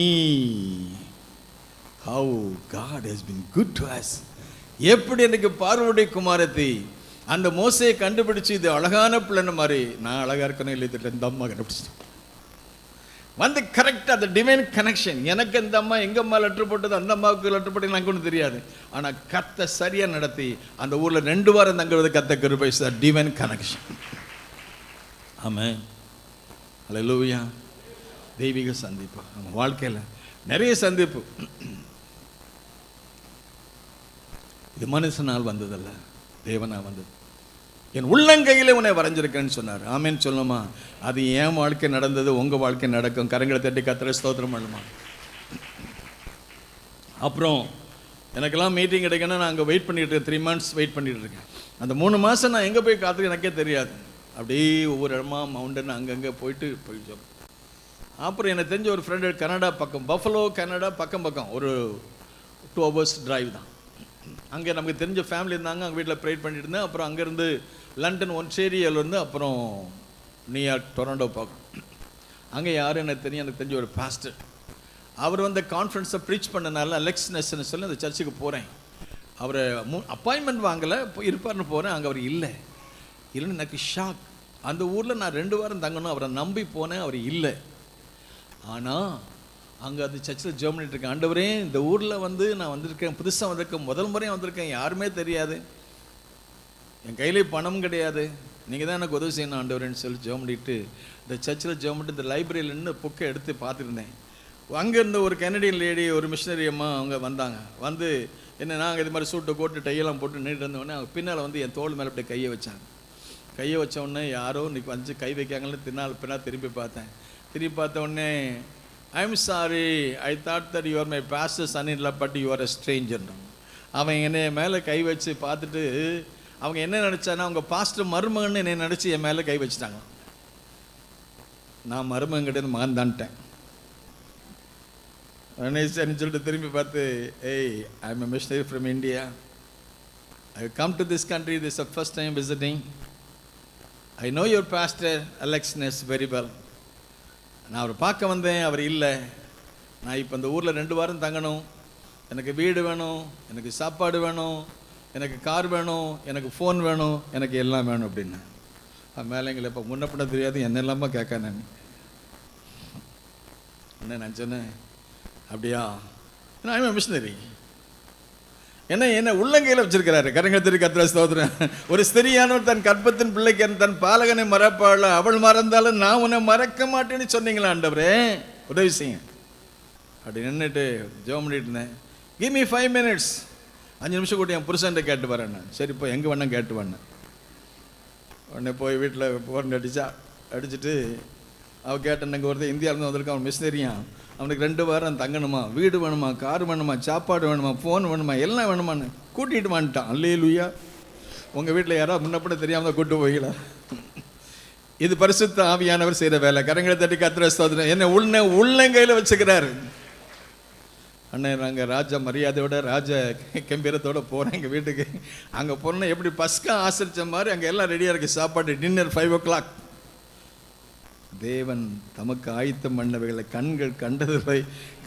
How God has been good to us. எப்படி எனக்கு பார்வனுடைய குமாரத்தை அந்த மோசையை கண்டுபிடிச்சு இது அழகான பிள்ளைன்னு மாதிரி, நான் அழகாக இருக்கணும் இல்லை தெரியல, இந்த அம்மா கண்டுபிடிச்சிட்டேன். வந்து கரெக்டாக அந்த டிவைன் கனெக்ஷன். எனக்கு இந்த அம்மா எங்கள் அம்மா லெட்ரு போட்டது, அந்த அம்மாவுக்கு லெட்ரு போட்டது எனக்கு ஒன்றும் தெரியாது. ஆனால் கத்தை சரியாக நடத்தி அந்த ஊரில் 2 வாரம் தங்குறது கத்த கிருபை, டிவைன் கனெக்ஷன். ஆமென், அல்லேலூயா. தெய்வீக சந்திப்பு நம்ம வாழ்க்கையில் நிறைய சந்திப்பு. இது மனுஷனால் வந்ததல்ல, தேவனா வந்தது. என் உள்ளங்கையில் உன்னை வரைஞ்சிருக்கேன்னு சொன்னார். ஆமேன்னு சொல்லுமா? அது என் வாழ்க்கை நடந்தது, உங்கள் வாழ்க்கை நடக்கும். கரங்களை தட்டி கர்த்தரை ஸ்தோத்திரம் பண்ணுமா. அப்புறம் எனக்கெல்லாம் மீட்டிங் கிடைக்கணும், நான் அங்கே வெயிட் பண்ணிட்டு இருக்கேன். 3 months வெயிட் பண்ணிட்டு இருக்கேன். அந்த 3 மாதம் நான் எங்கே போய் காத்துக்கு எனக்கே தெரியாது. அப்படியே ஒவ்வொரு இடமா மவுண்டன் அங்கங்கே போயிட்டு சொல்லுவேன். அப்புறம் எனக்கு தெரிஞ்ச ஒரு ஃப்ரெண்டு கனடா பக்கம், பஃபலோ கனடா பக்கம் ஒரு 2 hours டிரைவ் தான். அங்கே நமக்கு தெரிஞ்ச ஃபேமிலி இருந்தாங்க. அங்கே வீட்டில் ப்ரேயர் பண்ணிட்டு இருந்தேன். அப்புறம் அங்கேருந்து லண்டன் ஒன்டேரியோலேருந்து அப்புறம் நியூயார்க், டொரண்டோ பார்க்கணும். அங்கே யாரும் எனக்கு தெரிஞ்ச ஒரு பாஸ்டர். அவர் வந்து கான்ஃபரன்ஸை ப்ரீச் பண்ணனால அலெக்ஸ் நெஸ்ன்னு சொல்லி அந்த சர்ச்சுக்கு போகிறேன். அவரை அப்பாயின்மெண்ட் வாங்கலை, இருப்பார்னு போகிறேன். அங்கே அவர் இல்லைன்னு எனக்கு ஷாக். அந்த ஊரில் நான் 2 வாரம் தங்கணும், அவரை நம்பி போனேன், அவர் இல்லை. ஆனால் அங்கே அந்த சர்ச்சில் ஜெபம் பண்ணிட்டு இருக்கேன். ஆண்டவரே, இந்த ஊரில் வந்து நான் வந்திருக்கேன், புதுசாக வந்திருக்கேன், முதல் முறையாக வந்திருக்கேன், யாருமே தெரியாது, என் கையிலே பணம் கிடையாது, நீங்கள் தான் எனக்கு உதவி செய்யணும் ஆண்டவரேன்னு சொல்லி ஜெபம் பண்ணிட்டு இந்த சர்ச்சில் ஜெபம் பண்ணிட்டு இந்த லைப்ரரியில் நின்று புக்கை எடுத்து பார்த்துருந்தேன். அங்கே இருந்த ஒரு கனடியன் லேடி, ஒரு மிஷினரி அம்மா, அவங்க வந்தாங்க. வந்து என்ன, நாங்கள் இது மாதிரி சூட்டு கோட்டு டையெல்லாம் போட்டு நின்றுட்டு இருந்தோடனே அவங்க பின்னால் வந்து என் தோள் மேலே அப்படியே கையை வச்சாங்க. கையை வச்ச உடனே யாரோ இன்னைக்கு வந்து கை வைக்காங்கன்னு பின்னால் திரும்பி பார்த்தேன். திரும்பி பார்த்த உடனே, I am sorry, I thought that you are my pastor son in law but you are a stranger. அவன் என்னை மேலே கை வச்சு பார்த்துட்டு அவங்க என்ன நினச்சானா, அவங்க பாஸ்டர் மருமகன்னு என்னை நினச்சி என் மேலே கை வச்சுட்டாங்க. நான் மருமகன் கிடையாது, மகன் தான்ட்டேன். உடனே சரின்னு சொல்லிட்டு திரும்பி பார்த்து, hey, I am a missionary from India. I come to this country, this is first time visiting. I know your pastor அலெக்ஸ்னஸ் வெரி வெல். நான் அவரை பார்க்க வந்தேன், அவர் இல்லை. நான் இப்போ இந்த ஊரில் 2 வாரம் தங்கணும். எனக்கு வீடு வேணும், எனக்கு சாப்பாடு வேணும், எனக்கு கார் வேணும், எனக்கு ஃபோன் வேணும், எனக்கு எல்லாம் வேணும் அப்படின்னு. மேலே எங்களை இப்போ முன்னப்பட தெரியாது, என்ன இல்லாம கேட்க நான் என்ன நான் சொன்னேன், அப்படியா, நான் மிஷனரி என்ன உள்ளங்கையில் வச்சிருக்கிறாரு. கரங்கத்திற்கு கத்திர ஸ்தோத்திரம். ஒரு ஸ்திரியானவர் தன் கற்பத்தின் பிள்ளைக்கு தன் பாலகனை மறப்பாள், அவள் மறந்தாலும் நான் உன்னை மறக்க மாட்டேன்னு சொன்னீங்களா ஆண்டவரே, உதவி செய்ய அப்படி நின்றுட்டு ஜெபம் பண்ணிட்டு இருந்தேன். கிவ் மீ 5 minutes, 5 நிமிஷம் கூட என் புருஷன்ட்ட கேட்டு வரேன். சரி, இப்போ எங்கே வேணா கேட்டு வரேன். உடனே போய் வீட்டில் போன் அடிச்சுட்டு அவள் கேட்டேன், இங்கே ஒருத்தர் இந்தியாவிலேருந்து வந்திருக்கான், அவன் மிஷினரியான், அவனுக்கு 2 வாரம் தங்கணுமா, வீடு வேணுமா, கார் வேணுமா, சாப்பாடு வேணுமா, ஃபோன் வேணுமா, எல்லாம் வேணுமான்னு கூட்டிகிட்டு வந்துட்டான். அல்லேலூயா. உங்கள் வீட்டில் யாராவது முன்னப்பட தெரியாமல் தான் கூட்டு போய்களா? இது பரிசுத்த ஆவியானவர் செய்கிற வேலை. கரங்களை தட்டி கத்திர ஸ்தோத்திரம். என்ன உள்ளங்கையில் வச்சுக்கிறாரு. அண்ணன், நாங்கள் ராஜா மரியாதையோட ராஜ கம்பீரத்தோடு போகிறேன் எங்கள் வீட்டுக்கு. அங்கே போனோன்னா எப்படி பஸ்கா ஆசரித்த மாதிரி அங்கே எல்லாம் ரெடியாக இருக்குது. சாப்பாடு, டின்னர் 5 o'clock. தேவன் தமக்கு ஆயத்தம் பண்ணவைகளை கண்கள் கண்டதில்லை,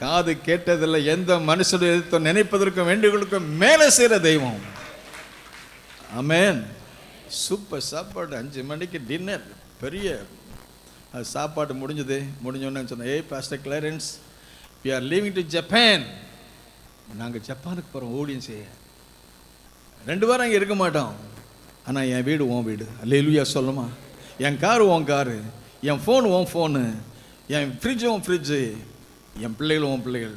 காது கேட்டதில்லை, எந்த மனுஷனுடைய நினைப்பதற்கும் வேண்டுகளுக்கும் மேலே செய்கிற தெய்வம். ஆமென். சூப்பர் சாப்பாடு. 5 மணிக்கு டின்னர், பெரிய சாப்பாடு முடிஞ்சோன்னு சொன்னேன், ஏய் pastor Clarence, we are leaving to Japan. நாங்கள் ஜப்பானுக்கு போகிறோம் ஊழியம் செய்ய. 2 வாரம் அங்கே இருக்க மாட்டோம். ஆனால் என் வீடு உன் வீடு. அல்லேலூயா சொல்லுமா. என் காரு உன் காரு, என் ஃபோன் உன் ஃபோனு, என் ஃப்ரிட்ஜு உன் ஃப்ரிட்ஜு, என் பிள்ளைகள் உன் பிள்ளைகள்.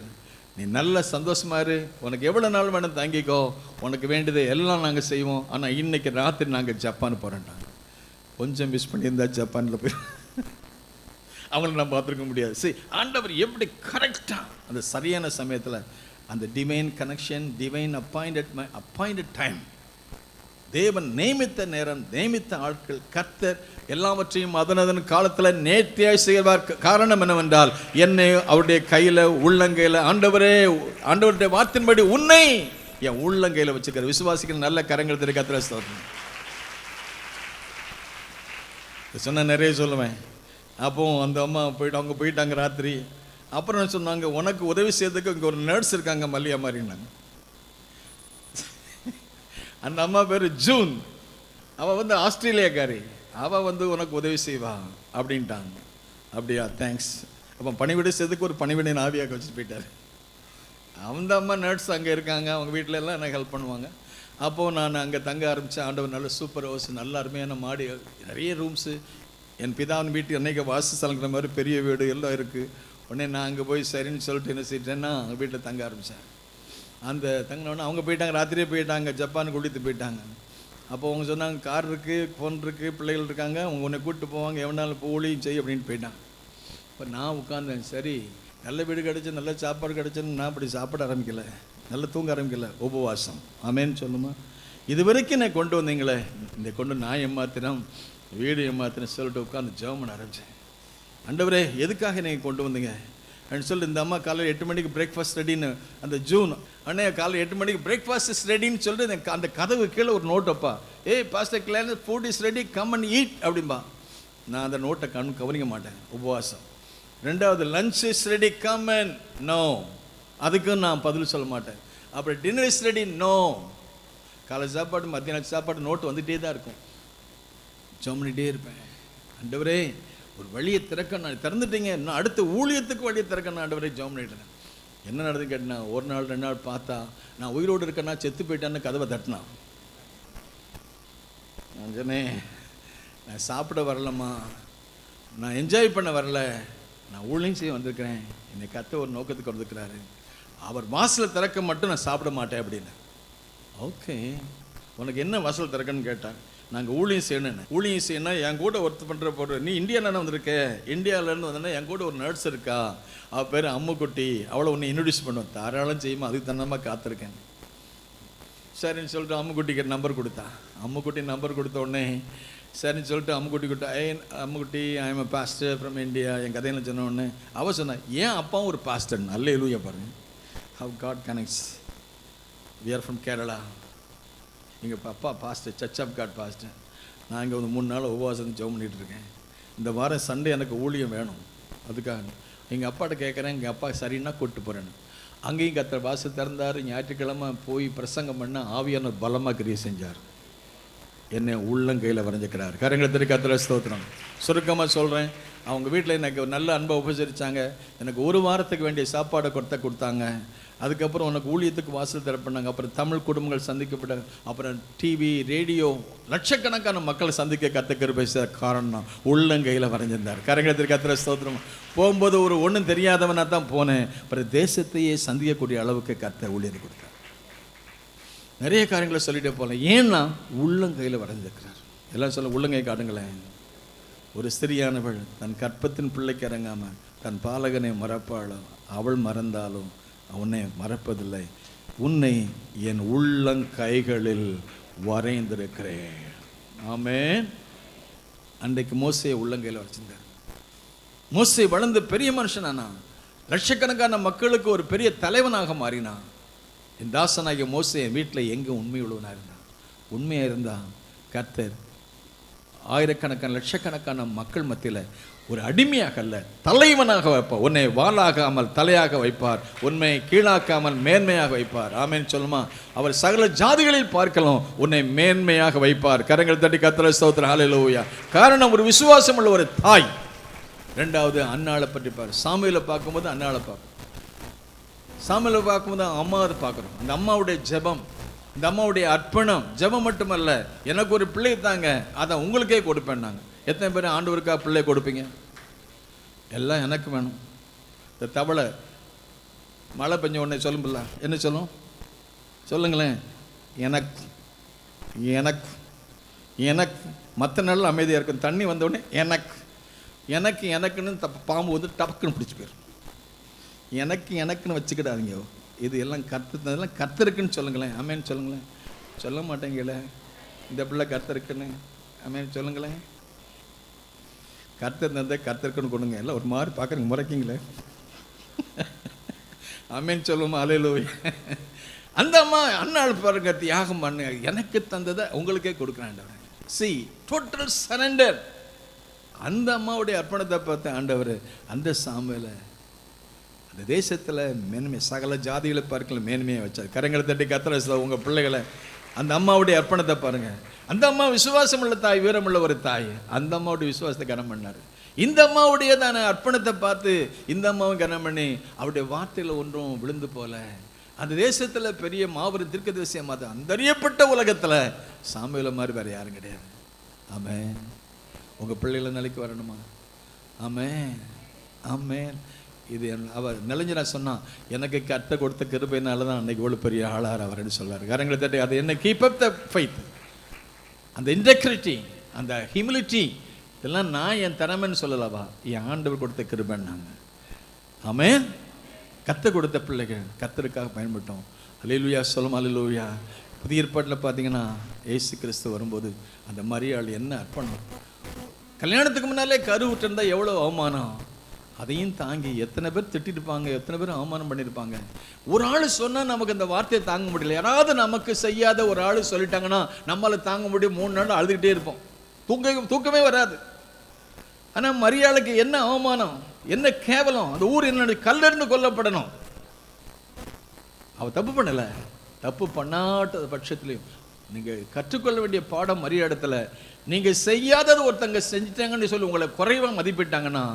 நீ நல்ல சந்தோஷமா இரு. உனக்கு எவ்வளோ நாள் வேணும் தங்கிக்கோ, உனக்கு வேண்டியதை எல்லாம் நாங்கள் செய்வோம். ஆனால் இன்னைக்கு ராத்திரி நாங்கள் ஜப்பான் போகிறோன்ட்டாங்க. கொஞ்சம் மிஸ் பண்ணியிருந்தா ஜப்பானில் போய் அவங்கள நான் பார்த்துருக்க முடியாது. சரி, ஆண்டவர் எப்படி கரெக்டாக அந்த சரியான சமயத்தில் அந்த divine connection, divine appointed time, தேவன் நியமித்த நேரம், நியமித்த ஆட்கள், கர்த்தர் எல்லாவற்றையும் அதன் காலத்தில் நேர்த்தியாய் செய்வார். காரணம் என்னவென்றால், என்னை அவருடைய கையில் உள்ளங்கையில் ஆண்டவருடைய வார்த்தையின்படி உன்னை என் உள்ளங்கையில் வச்சுக்கிற விசுவாசிக்கிற நல்ல கரங்கள் திரு கர்த்தரை ஸ்தோத்திரம். சொன்ன நிறைய சொல்லுவேன். அப்போ அந்த அம்மா அவங்க போயிட்டாங்க ராத்திரி. அப்புறம் சொன்னாங்க, உனக்கு உதவி செய்யறதுக்கு இங்கே ஒரு நர்ஸ் இருக்காங்க மல்லியா மாதிரின்னாங்க. அந்த அம்மா பேர் ஜூன். அவள் ஆஸ்திரேலியாக்காரி. அவள் உனக்கு உதவி செய்வா அப்படின்ட்டாங்க. அப்படியா, தேங்க்ஸ். அப்போ பணிவிடை செய்யறதுக்கு ஒரு பணிவிடை ஆவியாக வச்சுட்டு போயிட்டார். அந்த அம்மா நர்ஸ் அங்கே இருக்காங்க, அவங்க வீட்டில எல்லாம் எனக்கு ஹெல்ப் பண்ணுவாங்க. அப்போது நான் அங்கே தங்க ஆரம்பித்தேன். ஆண்டவர் நல்ல சூப்பர் ஹவுஸ், நல்ல அருமையான மாடி, நிறைய ரூம்ஸு. என் பிதாவின் வீட்டு அன்னைக்கு வாசஸ்தலங்கிற மாதிரி பெரிய வீடு எல்லாம் இருக்குது. உடனே நான் அங்கே போய் சரின்னு சொல்லிட்டு என்ன செய்யிட்டேன்னா அவங்க வீட்டில் தங்க ஆரம்பித்தேன். அந்த தங்கினோடனே அவங்க போயிட்டாங்க, ராத்திரியே போயிட்டாங்க, ஜப்பானுக்கு கூட்டிகிட்டு போயிட்டாங்க. அப்போ அவங்க சொன்னாங்க, கார் இருக்குது, ஃபோன் இருக்குது, பிள்ளைகள் இருக்காங்க, அவங்க உன்னை கூப்பிட்டு போவாங்க, எவனாலும் ஊழியம் செய்ய அப்படின்னு போயிட்டாங்க. இப்போ நான் உட்காந்தேன். சரி, நல்ல வீடு கிடச்சி, நல்ல சாப்பாடு கிடச்சுன்னு நான் அப்படி சாப்பிட ஆரம்பிக்கலை, நல்லா தூங்க ஆரம்பிக்கலை, உபவாசம். ஆமேன்னு சொல்லுமா. இது வரைக்கும் நான் கொண்டு வந்தீங்களே, இந்த கொண்டு நான் ஏமாத்திரம், வீடு ஏமாத்திரம் சொல்லிட்டு உட்காந்து ஜெபம் பண்ண ஆரம்பித்தேன். ஆண்டவரே, எதுக்காக நீங்கள் கொண்டு வந்தீங்க அப்படின்னு சொல்லிட்டு, இந்த அம்மா காலையில் 8 மணிக்கு பிரேக்ஃபாஸ்ட் ரெடின்னு, அந்த ஜூன் அண்ணே காலையில் 8 மணிக்கு பிரேக்ஃபாஸ்ட் இஸ் ரெடின்னு சொல்லிட்டு அந்த கதவு கீழே ஒரு நோட் வைப்பா, hey pastor Clarence, food is ready, come and eat அப்படின்பா. நான் அந்த நோட்டை கவனிக்க மாட்டேன், உபவாசம். 2வது, lunch is ready, come and no, அதுக்கும் நான் பதில் சொல்ல மாட்டேன். அப்புறம் டின்னர் இஸ் ரெடி, நோ. காலை சாப்பாடு, மத்தியான சாப்பாடு, நோட்டு வந்துகிட்டே தான் இருக்கும். ஜெபம் இருப்பேன். ஆண்டவரே, ஒரு வழியை திறக்க நான் திறந்துட்டீங்க, இன்னும் அடுத்த ஊழியத்துக்கு வழியை திறக்க நான் ஆண்டவரே ஜெபம் பண்ணிட்டேன். என்ன நடந்து கேட்டேன்னா, 1 நாள் 2 நாள் பார்த்தா நான் உயிரோடு இருக்கேன்னா செத்து போயிட்டான்னு கதவை தட்டினான். நான் சொன்னேன், நான் சாப்பிட வரலம்மா, நான் என்ஜாய் பண்ண வரல, நான் ஊழியம் செய்ய வந்திருக்கிறேன். என்னை கத்த ஒரு நோக்கத்துக்கு வந்துருக்கிறாரு. அவர் வாசலை திறக்க மட்டும் நான் சாப்பிட மாட்டேன் அப்படின்னு. ஓகே, உனக்கு என்ன வாசல் திறக்கன்னு கேட்டாங்க. நாங்கள் ஊழியம் செய்யணும். ஊழியம் செய்யணும் என் கூட ஒர்க் பண்ணுற போடுற, நீ இந்தியாவில் வந்திருக்க, இந்தியாவிலேருந்து வந்தேன்னா என் கூட ஒரு நர்ஸ் இருக்கா, அவள் பேர் அம்முக்குட்டி, அவளை ஒன்று இன்ட்ரடியூஸ் பண்ணுவோம். தாராளம் செய்யுமா, அதுக்கு தன்னமாக காத்திருக்கேன். சரின்னு சொல்லிட்டு அம்முக்குட்டிக்கு நம்பர் கொடுத்தா. அம்முக்குட்டி நம்பர் கொடுத்த உடனே, சரின்னு சொல்லிட்டு Ammukutty I am pastor from India என் கதையில் சொன்ன உடனே அவள் சொன்னான், ஏன் அப்பாவும் ஒரு பாஸ்டர். அல்லேலூயா பாருங்க, how God connects. We are from Kerala. எங்கள் அப்பா pastor, church of God pastor. நான் இங்கே வந்து 3 நாள் உபவாசம் ஜெபம் பண்ணிகிட்டு இருக்கேன். இந்த வாரம் சண்டே எனக்கு ஊழியம் வேணும், அதுக்காக எங்கள் அப்பாட்ட கேட்குறேன். எங்கள் அப்பா சரின்னா கூப்பிட்டு போகிறேன்னு. அங்கேயும் கர்த்தர் வாசல் திறந்தார். ஞாயிற்றுக்கிழமை போய் பிரசங்கம் பண்ண ஆவியான பலமாக கிரியை செஞ்சார். என்னை உள்ளங்கையில் வரைஞ்சிக்கிறார். கரங்களை தட்டி கர்த்தரை ஸ்தோத்திரம். சுருக்கமாக சொல்கிறேன், அவங்க வீட்டில் எனக்கு நல்ல அன்பை உபசரித்தாங்க. எனக்கு 1 வாரத்துக்கு வேண்டிய சாப்பாடை கொடுத்தாங்க. அதுக்கப்புறம் உனக்கு ஊழியத்துக்கு வாசல் திறப்பினாங்க. அப்புறம் தமிழ் குடும்பங்கள் சந்திக்கப்பட்டாங்க. அப்புறம் டிவி, ரேடியோ, லட்சக்கணக்கான மக்களை சந்திக்க கர்த்தர் பேச காரணம் உள்ளங்கையில் வரைஞ்சிருந்தார். கரங்களை தட்டி கர்த்தரை ஸ்தோத்திரம். போகும்போது ஒன்றும் தெரியாதவனாக தான் போனேன். அப்புறம் தேசத்தையே சந்திக்கக்கூடிய அளவுக்கு கர்த்தர் ஊழியத்தை கொடுத்தார். நிறைய காரியங்களை சொல்லிட்டே போகலாம். ஏன்னா உள்ளங்கையில் வரைஞ்சிருக்கிறார். எல்லாம் சொல்ல, உள்ளங்கை காட்டுங்களேன். ஒரு ஸ்திரியானவள் தன் கற்பத்தின் பிள்ளைக்கு இறங்காமல் தன் பாலகனை மறப்பாளோ, அவள் மறந்தாலும் உன்னை மறப்பதில்லை. உன்னை என் உள்ளங்கைகளில் வரைந்திருக்கிறேன். ஆமென். அன்றைக்கு மோசே உள்ளங்கையில் வரைச்சிருந்தார். மோசே வளர்ந்து பெரிய மனுஷனானா, லட்சக்கணக்கான மக்களுக்கு ஒரு பெரிய தலைவனாக மாறினான். என் தாசனாகிய மோசே என் வீட்டில் எங்கே உண்மை உள்ளவனாக இருந்தான். உண்மையாக இருந்தான் கர்த்தர் ஆயிரக்கணக்கான லட்சக்கணக்கான மக்கள் மத்தியில் ஒரு அடிமையாக அல்ல, தலைவனாக வைப்பார். உன்னை வாளாகாமல் தலையாக வைப்பார். உன்னை கீழாக்காமல் மேன்மையாக வைப்பார். ஆமென் சொல்லுமா. அவர் சகல ஜாதிகளில் பார்க்கலாம், உன்னை மேன்மையாக வைப்பார். கரங்கள் தட்டி கர்த்தரை ஸ்தோத்திரம். ஹல்லேலூயா. காரணம், ஒரு விசுவாசம் உள்ள ஒரு தாய். 2வது அன்னாளை பற்றி பாரு. சாமுவேலை பார்க்கும்போது அன்னாளை பார்ப்போம். சாமுவேலை பார்க்கும்போது அம்மாவை பார்க்குறோம். அந்த அம்மாவுடைய ஜெபம், இந்த அம்மாவுடைய அர்ப்பணம். ஜெபம் மட்டுமல்ல, எனக்கு ஒரு பிள்ளை தாங்க, அதை உங்களுக்கே கொடுப்பேன். நாங்கள் எத்தனை பேர் ஆண்டவருக்கா பிள்ளை கொடுப்பீங்க? எல்லாம் எனக்கு வேணும். இந்த தவளை மழை பெஞ்ச உடனே சொல்லும்பில்ல, என்ன சொல்லும்? சொல்லுங்களேன். எனக்கு எனக்கு எனக்கு மற்ற நாள் அமைதியாக இருக்கும். தண்ணி வந்த உடனே எனக்குன்னு பாம்பு வந்து டப்புக்குன்னு பிடிச்சி போயிடும். எனக்குன்னு வச்சுக்கிடாதீங்க. இது எல்லாம் கர்த்தர் கர்த்தருக்குன்னு சொல்லுங்களேன். ஆமென் சொல்லுங்களேன். சொல்ல மாட்டேங்களே, இந்த பிள்ளை கர்த்தருக்குன்னு. ஆமென் சொல்லுங்களேன். கர்த்தர் தந்த கர்த்தருக்குன்னு கொடுங்க. எல்லாம் ஒரு மாதிரி பார்க்குறீங்க, முறைக்கிங்களே. ஆமென் சொல்லுமா. அல்லேலூயா. அந்த அம்மா அன்னாள் பாருங்க, தியாகம் பண்ணு, எனக்கு தந்ததை உங்களுக்கே கொடுக்குறேன். C total surrender. அந்த அம்மாவுடைய அர்ப்பணத்தை பார்த்த ஆண்டவர் அந்த சாமுவேலை அந்த தேசத்தில் மேன்மை, சகல ஜாதிகளை பார்க்கல மேன்மையை வச்சார். கரங்களை தட்டி கர்த்தரை உங்கள் பிள்ளைகளை அந்த அம்மாவுடைய அர்ப்பணத்தை பாருங்க. அந்த அம்மா விசுவாசம் உள்ள தாய், வீரமுள்ள ஒரு தாய். அந்த அம்மாவுடைய விசுவாசத்தை கனம் பண்ணார். இந்த அம்மாவுடைய தான அர்ப்பணத்தை பார்த்து இந்த அம்மாவும் கனம் பண்ணி அவருடைய வார்த்தையில் ஒன்றும் விழுந்து போல அந்த தேசத்தில் பெரிய மாபெரும் தீர்க்கதரிசியாக மாற்ற அந்த அறியப்பட்ட உலகத்தில் சாமுவேலை மாதிரி வேறு யாரும் கிடையாது. ஆமென். உங்கள் பிள்ளைகளை நிலைக்கு வரணுமா? ஆமென் ஆமென். இது அவர் நிலைஞ்சனா சொன்னால், எனக்கு கர்த்தர் கொடுத்த கிருபையினால தான் அன்னைக்கு இவ்வளோ பெரிய ஆளார் அவர்னு சொல்வார். கரங்களை தட்டி அது என்ன கீப் அப் த ஃபெய்த், அந்த இன்டெக்ரிட்டி, அந்த ஹியூமிலிட்டி, இதெல்லாம் நான் என் திறமைன்னு சொல்லலவா, என் ஆண்டவர் கொடுத்த கிருபைன்னு நாங்கள். ஆமென். கர்த்தர் கொடுத்த பிள்ளைகள் கர்த்தருக்காக பயன்பட்டோம். அல்லேலூயா சொல்லும். அல்லேலூயா. புதிய ஏற்பாட்டில் பார்த்தீங்கன்னா இயேசு கிறிஸ்து வரும்போது அந்த மரியாள் என்ன அர்ப்பணம். கல்யாணத்துக்கு முன்னாலே கருவுற்றிருந்தா எவ்வளோ அவமானம். அதையும் தாங்கி எத்தனை பேர் திட்டிருப்பாங்க, எத்தனை பேர் அவமானம் பண்ணியிருப்பாங்க. ஒரு ஆள் சொன்னால் நமக்கு அந்த வார்த்தையை தாங்க முடியல. யாராவது நமக்கு செய்யாத ஒரு ஆள் சொல்லிட்டாங்கன்னா நம்மளால் தாங்க முடியும். 3 நாள் அழுதுகிட்டே இருப்போம், தூக்கமே வராது. ஆனால் மரியாளுக்கு என்ன அவமானம், என்ன கேவலம். அந்த ஊர் என்ன கல்லறிந்து கொல்லப்படணும். அவ தப்பு பண்ணலை. தப்பு பண்ணாட்ட பட்சத்துலையும் நீங்கள் கற்றுக்கொள்ள வேண்டிய பாடம் மரியாடத்தில், நீங்கள் செய்யாதது ஒருத்தங்க செஞ்சிட்டாங்கன்னு சொல்லி உங்களை குறைவாக மதிப்பிட்டாங்கன்னா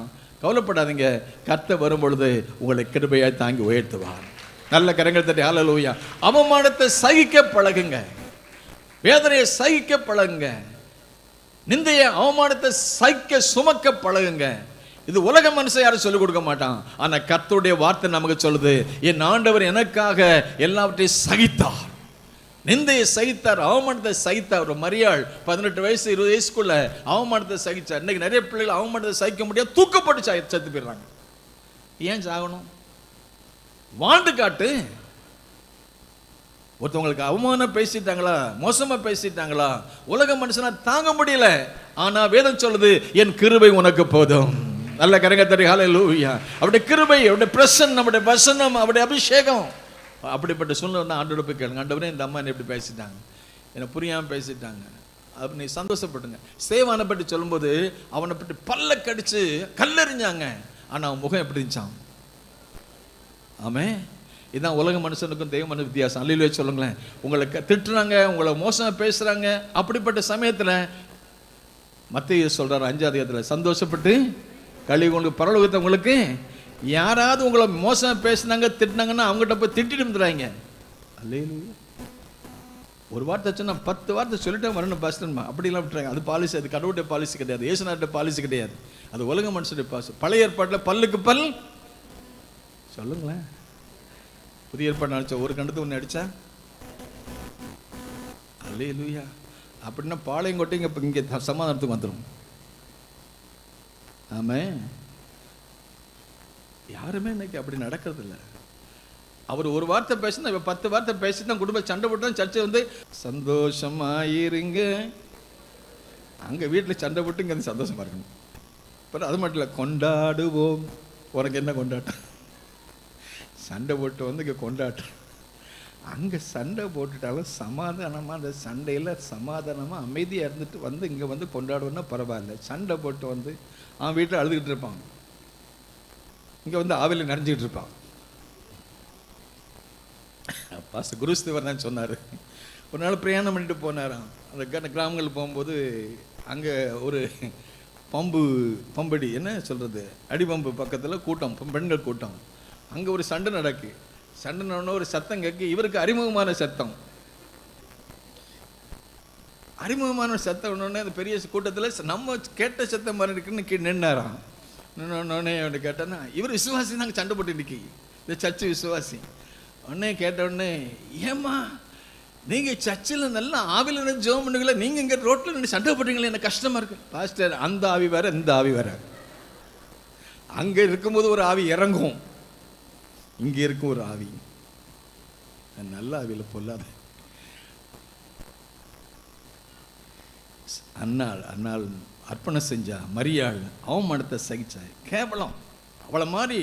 கவலைப்படாதீங்க. கர்த்தர் வரும்பொழுது உங்களை கிருபையாய் தாங்கி உயர்த்துவார். நல்ல கரங்கள் தட்டி ஹல்லேலூயா. அவமானத்தை சகிக்க பழகுங்க, வேதனையை சகிக்க பழகுங்க, நிந்தைய அவமானத்தை சகிக்க சுமக்க பழகுங்க. இது உலக மனுஷன் யாரும் சொல்லிக் கொடுக்க மாட்டான். ஆனால் கர்த்தருடைய வார்த்தை நமக்கு சொல்லுது, என் ஆண்டவர் எனக்காக எல்லாவற்றையும் சகித்தார், நிந்தையை சகித்தார், அவமானத்தை சகித்தார். ஒரு மரியாள் 18 வயசு 20 வயசுக்குள்ள அவமானத்தை சகிச்சார். இன்னைக்கு நிறைய பிள்ளைகள் அவமானத்தை சகிக்க முடியாது, தூக்கப்பட்டு செத்து போயிடுறாங்க. ஏன் சாகணும்? வாழ்ந்து காட்டு. ஒருத்தவங்களுக்கு அவமானம் பேசிட்டாங்களா, மோசமா பேசிட்டாங்களா, உலக மனுஷனா தாங்க முடியல, ஆனா வேதம் சொல்லுது என் கிருபை உனக்கு போதும். நல்ல கரங்க தட்டி ஹல்லேலூயா. அவருடைய கிருபை, அவருடைய பிரசன்னம், நம்முடைய வசனம், அவருடைய அபிஷேகம். அப்படிப்பட்ட சூழ்நிலை ஆண்டோட போய் கேளுங்க, ஆண்டவரே இந்த அம்மா எப்படி பேசிட்டாங்க, எனக்கு புரியாம பேசிட்டாங்க. அப்ப நீ சந்தோஷப்படுங்க. சேவானை பற்றி சொல்லும்போது அவனை பற்றி பல்ல கடிச்சு கல்லெறிஞ்சாங்க, ஆனா அவன் முகம் எப்படி இருந்துச்சான்? ஆமே, இதுதான் உலக மனுஷனுக்கும் தெய்வ மனுஷன் வித்தியாசம். அல்லேலூயா சொல்லுங்களேன். உங்களை திட்டுறாங்க, உங்களை மோசமா பேசுறாங்க, அப்படிப்பட்ட சமயத்துல மத்தேயு சொல்றாரு 5ஆம் அதிகாரத்துல, சந்தோஷப்பட்டு களி கொண்டு பரலோகத்தை உங்களுக்கு யாராவது உங்களை மோசமா பேசினாங்க திட்டினாங்கன்னா அவங்ககிட்ட போய் திட்டிட்டு வந்துடுறாங்க. அல்லேலூயா. ஒரு வார்த்தை சொன்னா 10 வார்த்தை சொல்லிட்டே வரணும் பாஸ்டர்மா, அப்படிலாம் விட்டுறாங்க. அது பாலிசி, அது கடவுளுடைய பாலிசி கிடையாது, இயேசுநாட்ட பாலிசி கிடையாது, அது உலக மனுஷனுடைய பாலிசி. பழைய ஏற்பாட்டில் பல்லுக்கு பல் சொல்லுங்களேன். புதிய ஏற்பாடு அடிச்சா ஒரு கண்டத்து ஒன்று அடிச்சா அல்லேலூயா. அப்படின்னா பாளையங்கோட்டை இங்கே சமாதானத்துக்கு வந்துடும். ஆமே, யாருமே இன்னைக்கு அப்படி நடக்கிறது இல்லை. அவர் ஒரு வார்த்தை பேசினா 10 வார்த்தை பேசி தான் குடும்ப சண்டை போட்டு சர்ச்சை வந்து சந்தோஷமாயிருங்க. அங்கே வீட்டில் சண்டை போட்டு இங்கே சந்தோஷமா இருக்கணும். அப்புறம் அது மட்டும் இல்லை, கொண்டாடுவோம். உனக்கு என்ன கொண்டாட்டம்? சண்டை போட்டு வந்து இங்கே கொண்டாட்டம். அங்கே சண்டை போட்டுட்டாலும் சமாதானமாக அந்த சண்டையில் சமாதானமாக அமைதியாக இருந்துட்டு வந்து இங்கே வந்து கொண்டாடுவோன்னா பரவாயில்ல. சண்டை போட்டு வந்து அவன் வீட்டில் அழுதுகிட்டு இருப்பான், இங்கே வந்து ஆவில நிறைஞ்சிக்கிட்டு இருப்பான். பாஸ்டர் குருஸ்தேவர் தான் சொன்னார், ஒரு நாள் பிரயாணம் பண்ணிட்டு போனாராம். அந்த கிராமங்கள் போகும்போது அங்கே ஒரு பம்படி என்ன சொல்கிறது, அடிபம்பு பக்கத்தில் கூட்டம், பெண்கள் கூட்டம். அங்கே ஒரு சண்டை நடக்கு. சண்டை நடன ஒரு சத்தம் கேட்கு. இவருக்கு அறிமுகமான சத்தம், அறிமுகமான சத்தம் ஒன்று. அந்த பெரிய கூட்டத்தில் நம்ம கேட்ட சத்தம் மாதிரி இருக்குன்னு நின்னாராம். நின்னோடனே அவனை கேட்டான்னா, இவர் விசுவாசி, நாங்கள் சண்டை போட்டு நிற்கி, இந்த சர்ச்சு விசுவாசி. உடனே கேட்ட உடனே, ஏம்மா நீங்கள் சர்ச்சில் நல்லா ஆவியில் நின்று ஜெபம் பண்ணுங்களே, நீங்கள் இங்கே ரோட்டில் நின்று சண்டை போட்டீங்களே, எனக்கு கஷ்டமாக இருக்கு. பாஸ்டர், அந்த ஆவி வேற இந்த ஆவி வேற. அங்கே இருக்கும்போது ஒரு ஆவி இறங்கும், இங்கே இருக்கும் ஒரு ஆவி நல்ல ஆவியில் பொல்லாத. அன்னாள் அர்ப்பணம் செஞ்சா, மரியாள் அவமானத்தை சகிச்சா, கேவலம் அவளை மாதிரி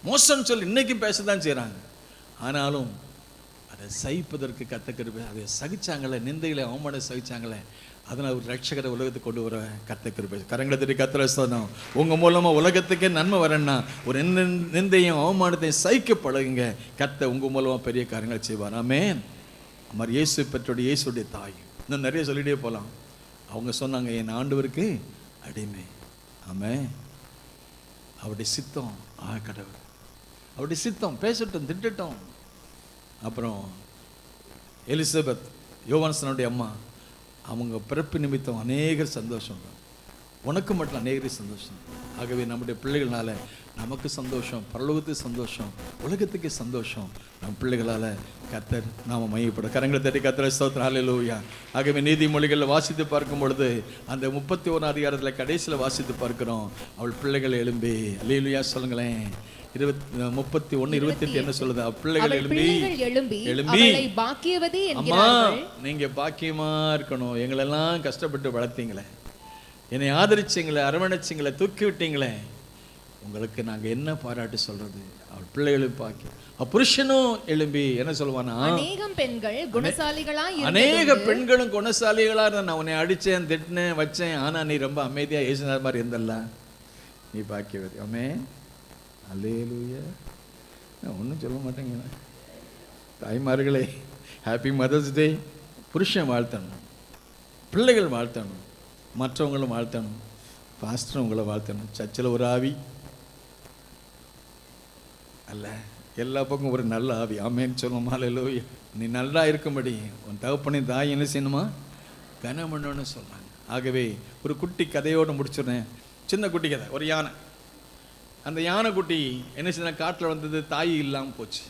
மோசம் சொல்லி இன்னைக்கு பேசதான் செய்கிறாங்க. ஆனாலும் அதை சகிப்பதற்கு கத்தக்கிருப்ப, அதை சகிச்சாங்களே, நிந்தைகளை அவமானம் சகிச்சாங்களே, அதனால் ஒரு ரட்சகரை உலகத்துக்கு கொண்டு வர கத்தக்கிருப்ப. கரங்களை தட்டி கத்திர சொன்னோம். உங்கள் மூலமாக உலகத்துக்கே நன்மை வரேன்னா ஒரு நிந்தையும் அவமானத்தையும் சகிக்க பழகுங்க. கத்த உங்கள் மூலமாக பெரிய காரியங்களை செய்வார். ஆமென். அம்மார் இயேசு பெற்றோட இயேசுடைய தாய், இன்னும் நிறைய சொல்லிட்டே போகலாம். அவங்க சொன்னாங்க, என் ஆண்டவருக்கு அடிமை. ஆமென். அவருடைய சித்தம் கடவுள், அவருடைய சித்தம் பேசட்டும், திட்டட்டும். அப்புறம் எலிசபெத், யோவான்ஸ்தனுடைய அம்மா, அவங்க பிறப்பு நிமித்தம் அநேகர் சந்தோஷம், உனக்கு மட்டும் அநேகர் சந்தோஷம். ஆகவே நம்முடைய பிள்ளைகளால் நமக்கு சந்தோஷம், பரலோகத்துக்கு சந்தோஷம், உலகத்துக்கு சந்தோஷம். நம் பிள்ளைகளால் கர்த்தர் நாம மையப்படும். கரங்களை தட்டி கர்த்தரை ஸ்தோத்திரம். ஹல்லேலூயா. ஆகவே நீதிமொழிகளில் வாசித்து பார்க்கும் பொழுது அந்த 31ஆம் அதிகாரத்தில் கடைசியில் வாசித்து பார்க்கிறோம், அவள் பிள்ளைகள் எழும்பி, அல்லேலூயா சொல்லுங்களேன். 31:28 என்ன சொல்லுது? பிள்ளைகள் எழும்பி பாக்கியவதி அம்மா நீங்க பாக்கியமா இருக்கணும், எங்களெல்லாம் கஷ்டப்பட்டு வளர்த்தீங்களே, என்னை ஆதரிச்சிங்களே, அரவணைச்சிங்களே, தூக்கி விட்டீங்களே, உங்களுக்கு நாங்க என்ன பாராட்டு சொல்றது? அவள் பிள்ளைகளும் பாக்கியம். புருஷனும் எழும்பி என்ன சொல்லுவானா, அநேக பெண்களும் குணசாலிகளா இருந்தா, நான் உன்னை அடிச்சேன், திட்டினேன், வச்சேன், ஆனா நீ ரொம்ப அமைதியா ஏசுனார் மாதிரி இருந்தல்ல, நீ பாக்கியவதி. ஆமென். அல்லேலூயா. ஒன்றும் சொல்ல மாட்டேங்க தாய்மார்களே. ஹாப்பி மதர்ஸ் டே. புருஷன் வாழ்த்தணும், பிள்ளைகள் வாழ்த்தணும், மற்றவங்களும் வாழ்த்தணும், பாஸ்டர் உங்களை வாழ்த்தணும். சர்ச்சில் ஒரு ஆவி அல்ல, எல்லா பக்கம் ஒரு நல்ல ஆவி. ஆமேன்னு சொல்லுமா? அல்லேலூயா. நீ நல்லா இருக்கும்படி உன் தகப்பனை தாய் என்ன செய்யணுமா? கனம் பண்ணணும்னு சொல்கிறாங்க. ஆகவே ஒரு குட்டி கதையோடு முடிச்சிடுறேன். சின்ன குட்டி கதை. ஒரு யானை, அந்த யானைக்குட்டி என்ன செய்ய, காட்டில் வந்தது, தாய் இல்லாமல் போச்சு.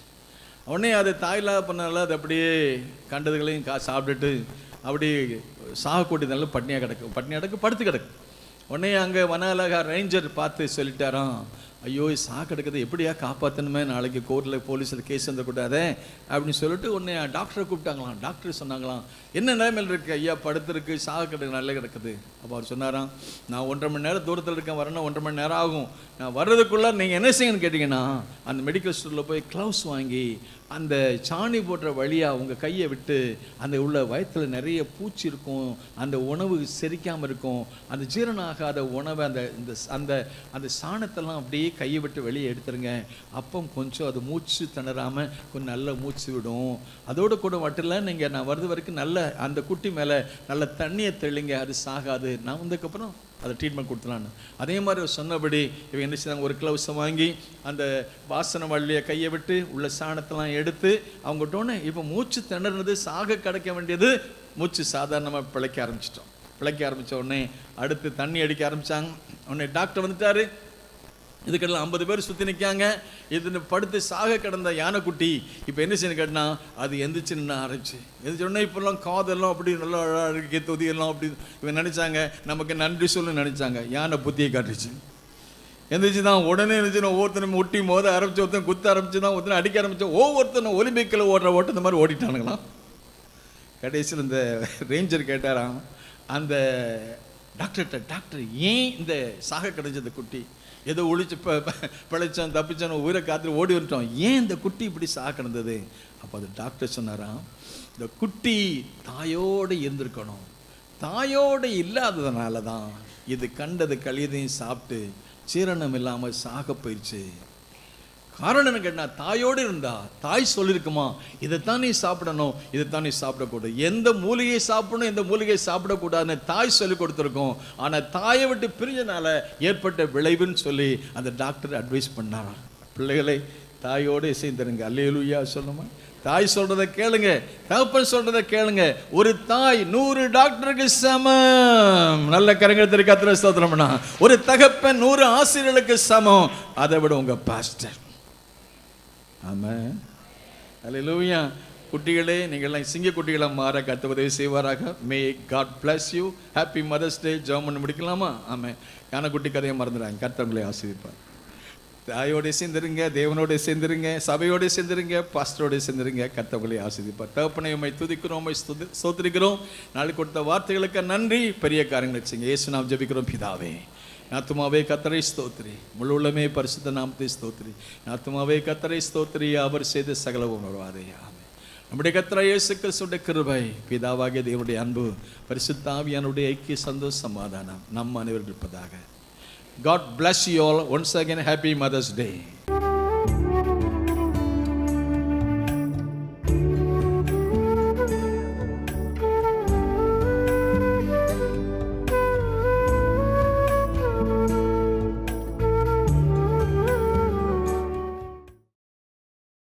உடனே அது தாய் இல்லாத பண்ணால அது அப்படியே கண்டதுகளையும் சாப்பிட்டுட்டு அப்படியே சாகக்கூடியதுனால பட்னியாக கிடக்கு, படுத்து கிடக்கு. உடனே அங்கே வனாலகா ரேஞ்சர் பார்த்து சொல்லிட்டாராம், ஐயோ சாக்கெடுக்கிறது எப்படியா காப்பாற்றணுமே, நாளைக்கு கோர்ட்டில் போலீஸில் கேஸ் வந்துக்கூடாதே அப்படின்னு சொல்லிட்டு உடனே டாக்டரை கூப்பிட்டாங்களாம். டாக்டர் சொன்னாங்களாம், என்ன நிலைமையில் இருக்குது ஐயா? படுத்துருக்கு, சாக்கெடுக்கு நல்ல கிடக்குது. அப்போ அவர் சொன்னாராம், நான் 1.5 மணி நேரம் தூரத்தில் இருக்கேன், வரணும் 1.5 மணி நேரம் ஆகும். நான் வர்றதுக்குள்ளே நீங்கள் என்ன செய்யணும்னு கேட்டிங்கன்னா, அந்த மெடிக்கல் ஸ்டோரில் போய் க்ளவுஸ் வாங்கி அந்த சாணி போடுற வழியாக உங்கள் கையை விட்டு அந்த உள்ள வயத்தில் நிறைய பூச்சி இருக்கும், அந்த உணவு செரிக்காமல் இருக்கும், அந்த ஜீரணம் ஆகாத உணவை அந்த சாணத்தெல்லாம் அப்படியே கையை விட்டு வெளியே எடுத்துருங்க. அப்போ கொஞ்சம் அது மூச்சு திணறாமல் கொஞ்சம் நல்ல மூச்சு விடும். அதோடு கூட மட்டும் இல்லை, நீங்கள் நான் வருது வரைக்கும் நல்ல அந்த குட்டி மேலே நல்ல தண்ணியை தெளிங்க, அது சாகாது. நான் வந்ததுக்கப்புறம் அதை ட்ரீட்மெண்ட் கொடுத்துலான்னு. அதே மாதிரி சொன்னபடி இவங்க என்ன செய்தாங்க, ஒரு க்ளவுஸை வாங்கி அந்த வாசனை வழியை கையை விட்டு உள்ள சாணத்தெல்லாம் எடுத்து அவங்க டோனே இப்போ மூச்சு திணறினது, சாக கிடைக்க வேண்டியது மூச்சு சாதாரணமாக பிழைக்க ஆரம்பிச்சிட்டோம். பிழைக்க ஆரம்பித்த உடனே அடுத்து தண்ணி அடிக்க ஆரம்பித்தாங்க. உடனே டாக்டர் வந்துட்டார். இதுக்கெல்லாம் 50 பேர் சுற்றி நிற்காங்க. இது படுத்து சாக கிடந்த யானைக்குட்டி இப்போ என்ன செய்யணும் கேட்டினா, அது எந்திரிச்சு நின்று ஆரம்பிச்சு எந்திரிச்சோடனே இப்போல்லாம் காதெல்லாம் அப்படி நல்லா அழகாக தொதியெல்லாம் அப்படி இவன் நினச்சாங்க நமக்கு நன்றி சொல்லு நினச்சாங்க. யானை புத்தியை காட்டுச்சு, எந்திரிச்சு தான் உடனே இருந்துச்சு. ஒவ்வொருத்தனும் ஒட்டி மோத ஆரம்பிச்சு, ஒருத்தன் குத்த ஆரம்பிச்சு தான், ஒருத்தனை அடிக்க ஆரம்பிச்சு, ஒவ்வொருத்தனும் ஒலிம்பிக்கில் ஓடுற ஓட்ட இந்த மாதிரி ஓடிட்டானுங்களாம். கடைசியில் இந்த ரேஞ்சர் கேட்டாராம் அந்த டாக்டர்கிட்ட, டாக்டர் ஏன் இந்த சாக கிடைச்சது குட்டி, ஏதோ ஒழிச்சு பிழைச்சான் தப்பிச்சான் உயிரை காத்து ஓடி வந்துட்டோம், ஏன் இந்த குட்டி இப்படி சாக கிடந்தது? அப்போ அது டாக்டர் சொன்னாராம், இந்த குட்டி தாயோடு இருந்திருக்கணும், தாயோடு இல்லாததுனால தான் இது கண்டது கழியதையும் சாப்பிட்டு சீரணம் இல்லாமல் சாக போயிடுச்சு. காரணம் என்ன கேட்டால், தாயோடு இருந்தா தாய் சொல்லியிருக்குமா, இதைத்தான் நீ சாப்பிடணும், இதைத்தான் நீ சாப்பிடக்கூடாது, எந்த மூலிகையை சாப்பிடணும் எந்த மூலிகையை சாப்பிடக்கூடாதுன்னு தாய் சொல்லி கொடுத்துருக்கோம். ஆனால் தாயை விட்டு பிரிஞ்சனால ஏற்பட்ட விளைவுன்னு சொல்லி அந்த டாக்டர் அட்வைஸ் பண்ணாராம். பிள்ளைகளை தாயோடு இசைந்துருங்க. அல்லேலூயா சொல்லுமா. தாய் சொல்றதை கேளுங்க, தகப்பன் சொல்றதை கேளுங்க. ஒரு தாய் 100 டாக்டருக்கு சமம். நல்ல கரங்களை கத்திர ஸ்தோத்திரம்னா. ஒரு தகப்பன் 100 ஆசிரியர்களுக்கு சமம். அதை விட உங்க பாஸ்டர். ஆமென். அல்லேலூயா. குட்டிகளே, நீங்கள்லாம் சிங்க குட்டிகளாக மாற கர்த்தர் உதவி செய்வாராக. May God bless you. Happy mother's day. ஜெபம் பண்ணி முடிக்கலாமா? ஆமாம். யானைக்குட்டி கதையை மறந்துடுறாங்க. கர்த்தர் உங்களை ஆசீர்வதிப்பார். தாயோடு சேர்ந்துருங்க, தேவனோடு சேர்ந்துருங்க, சபையோடு சேர்ந்துருங்க, பாஸ்டரோடு சேர்ந்துருங்க. கர்த்தர் உங்களை ஆசீர்வதிப்பார். தகப்பனை உம்மை துதிக்கிறோம், உம்மை ஸ்தோத்திரிக்கிறோம். நாளைக்கு கொடுத்த வார்த்தைகளுக்கு நன்றி. பெரிய காரியங்களை செய்யுங்க. இயேசு நாம் ஜெபிக்கிறோம் பிதாவே. ஆத்துமாவே கர்த்தரை ஸ்தோத்திரி, முழு உள்ளமே பரிசுத்த நாமத்தை ஸ்தோத்திரி. ஆத்துமாவே கர்த்தரை ஸ்தோத்திரி, அவர் செய்த சகல உணர்வாதே. ஆமென். நம்முடைய கர்த்தராகிய இயேசு கிறிஸ்துவின் கிருபை, பிதாவாகிய தேவனுடைய அன்பு, பரிசுத்த ஆவியானவருடைய ஐக்கிய சந்தோஷ சமாதானம் நம் அனைவரும் இருப்பதாக. God bless you all. Once again, happy Mother's Day.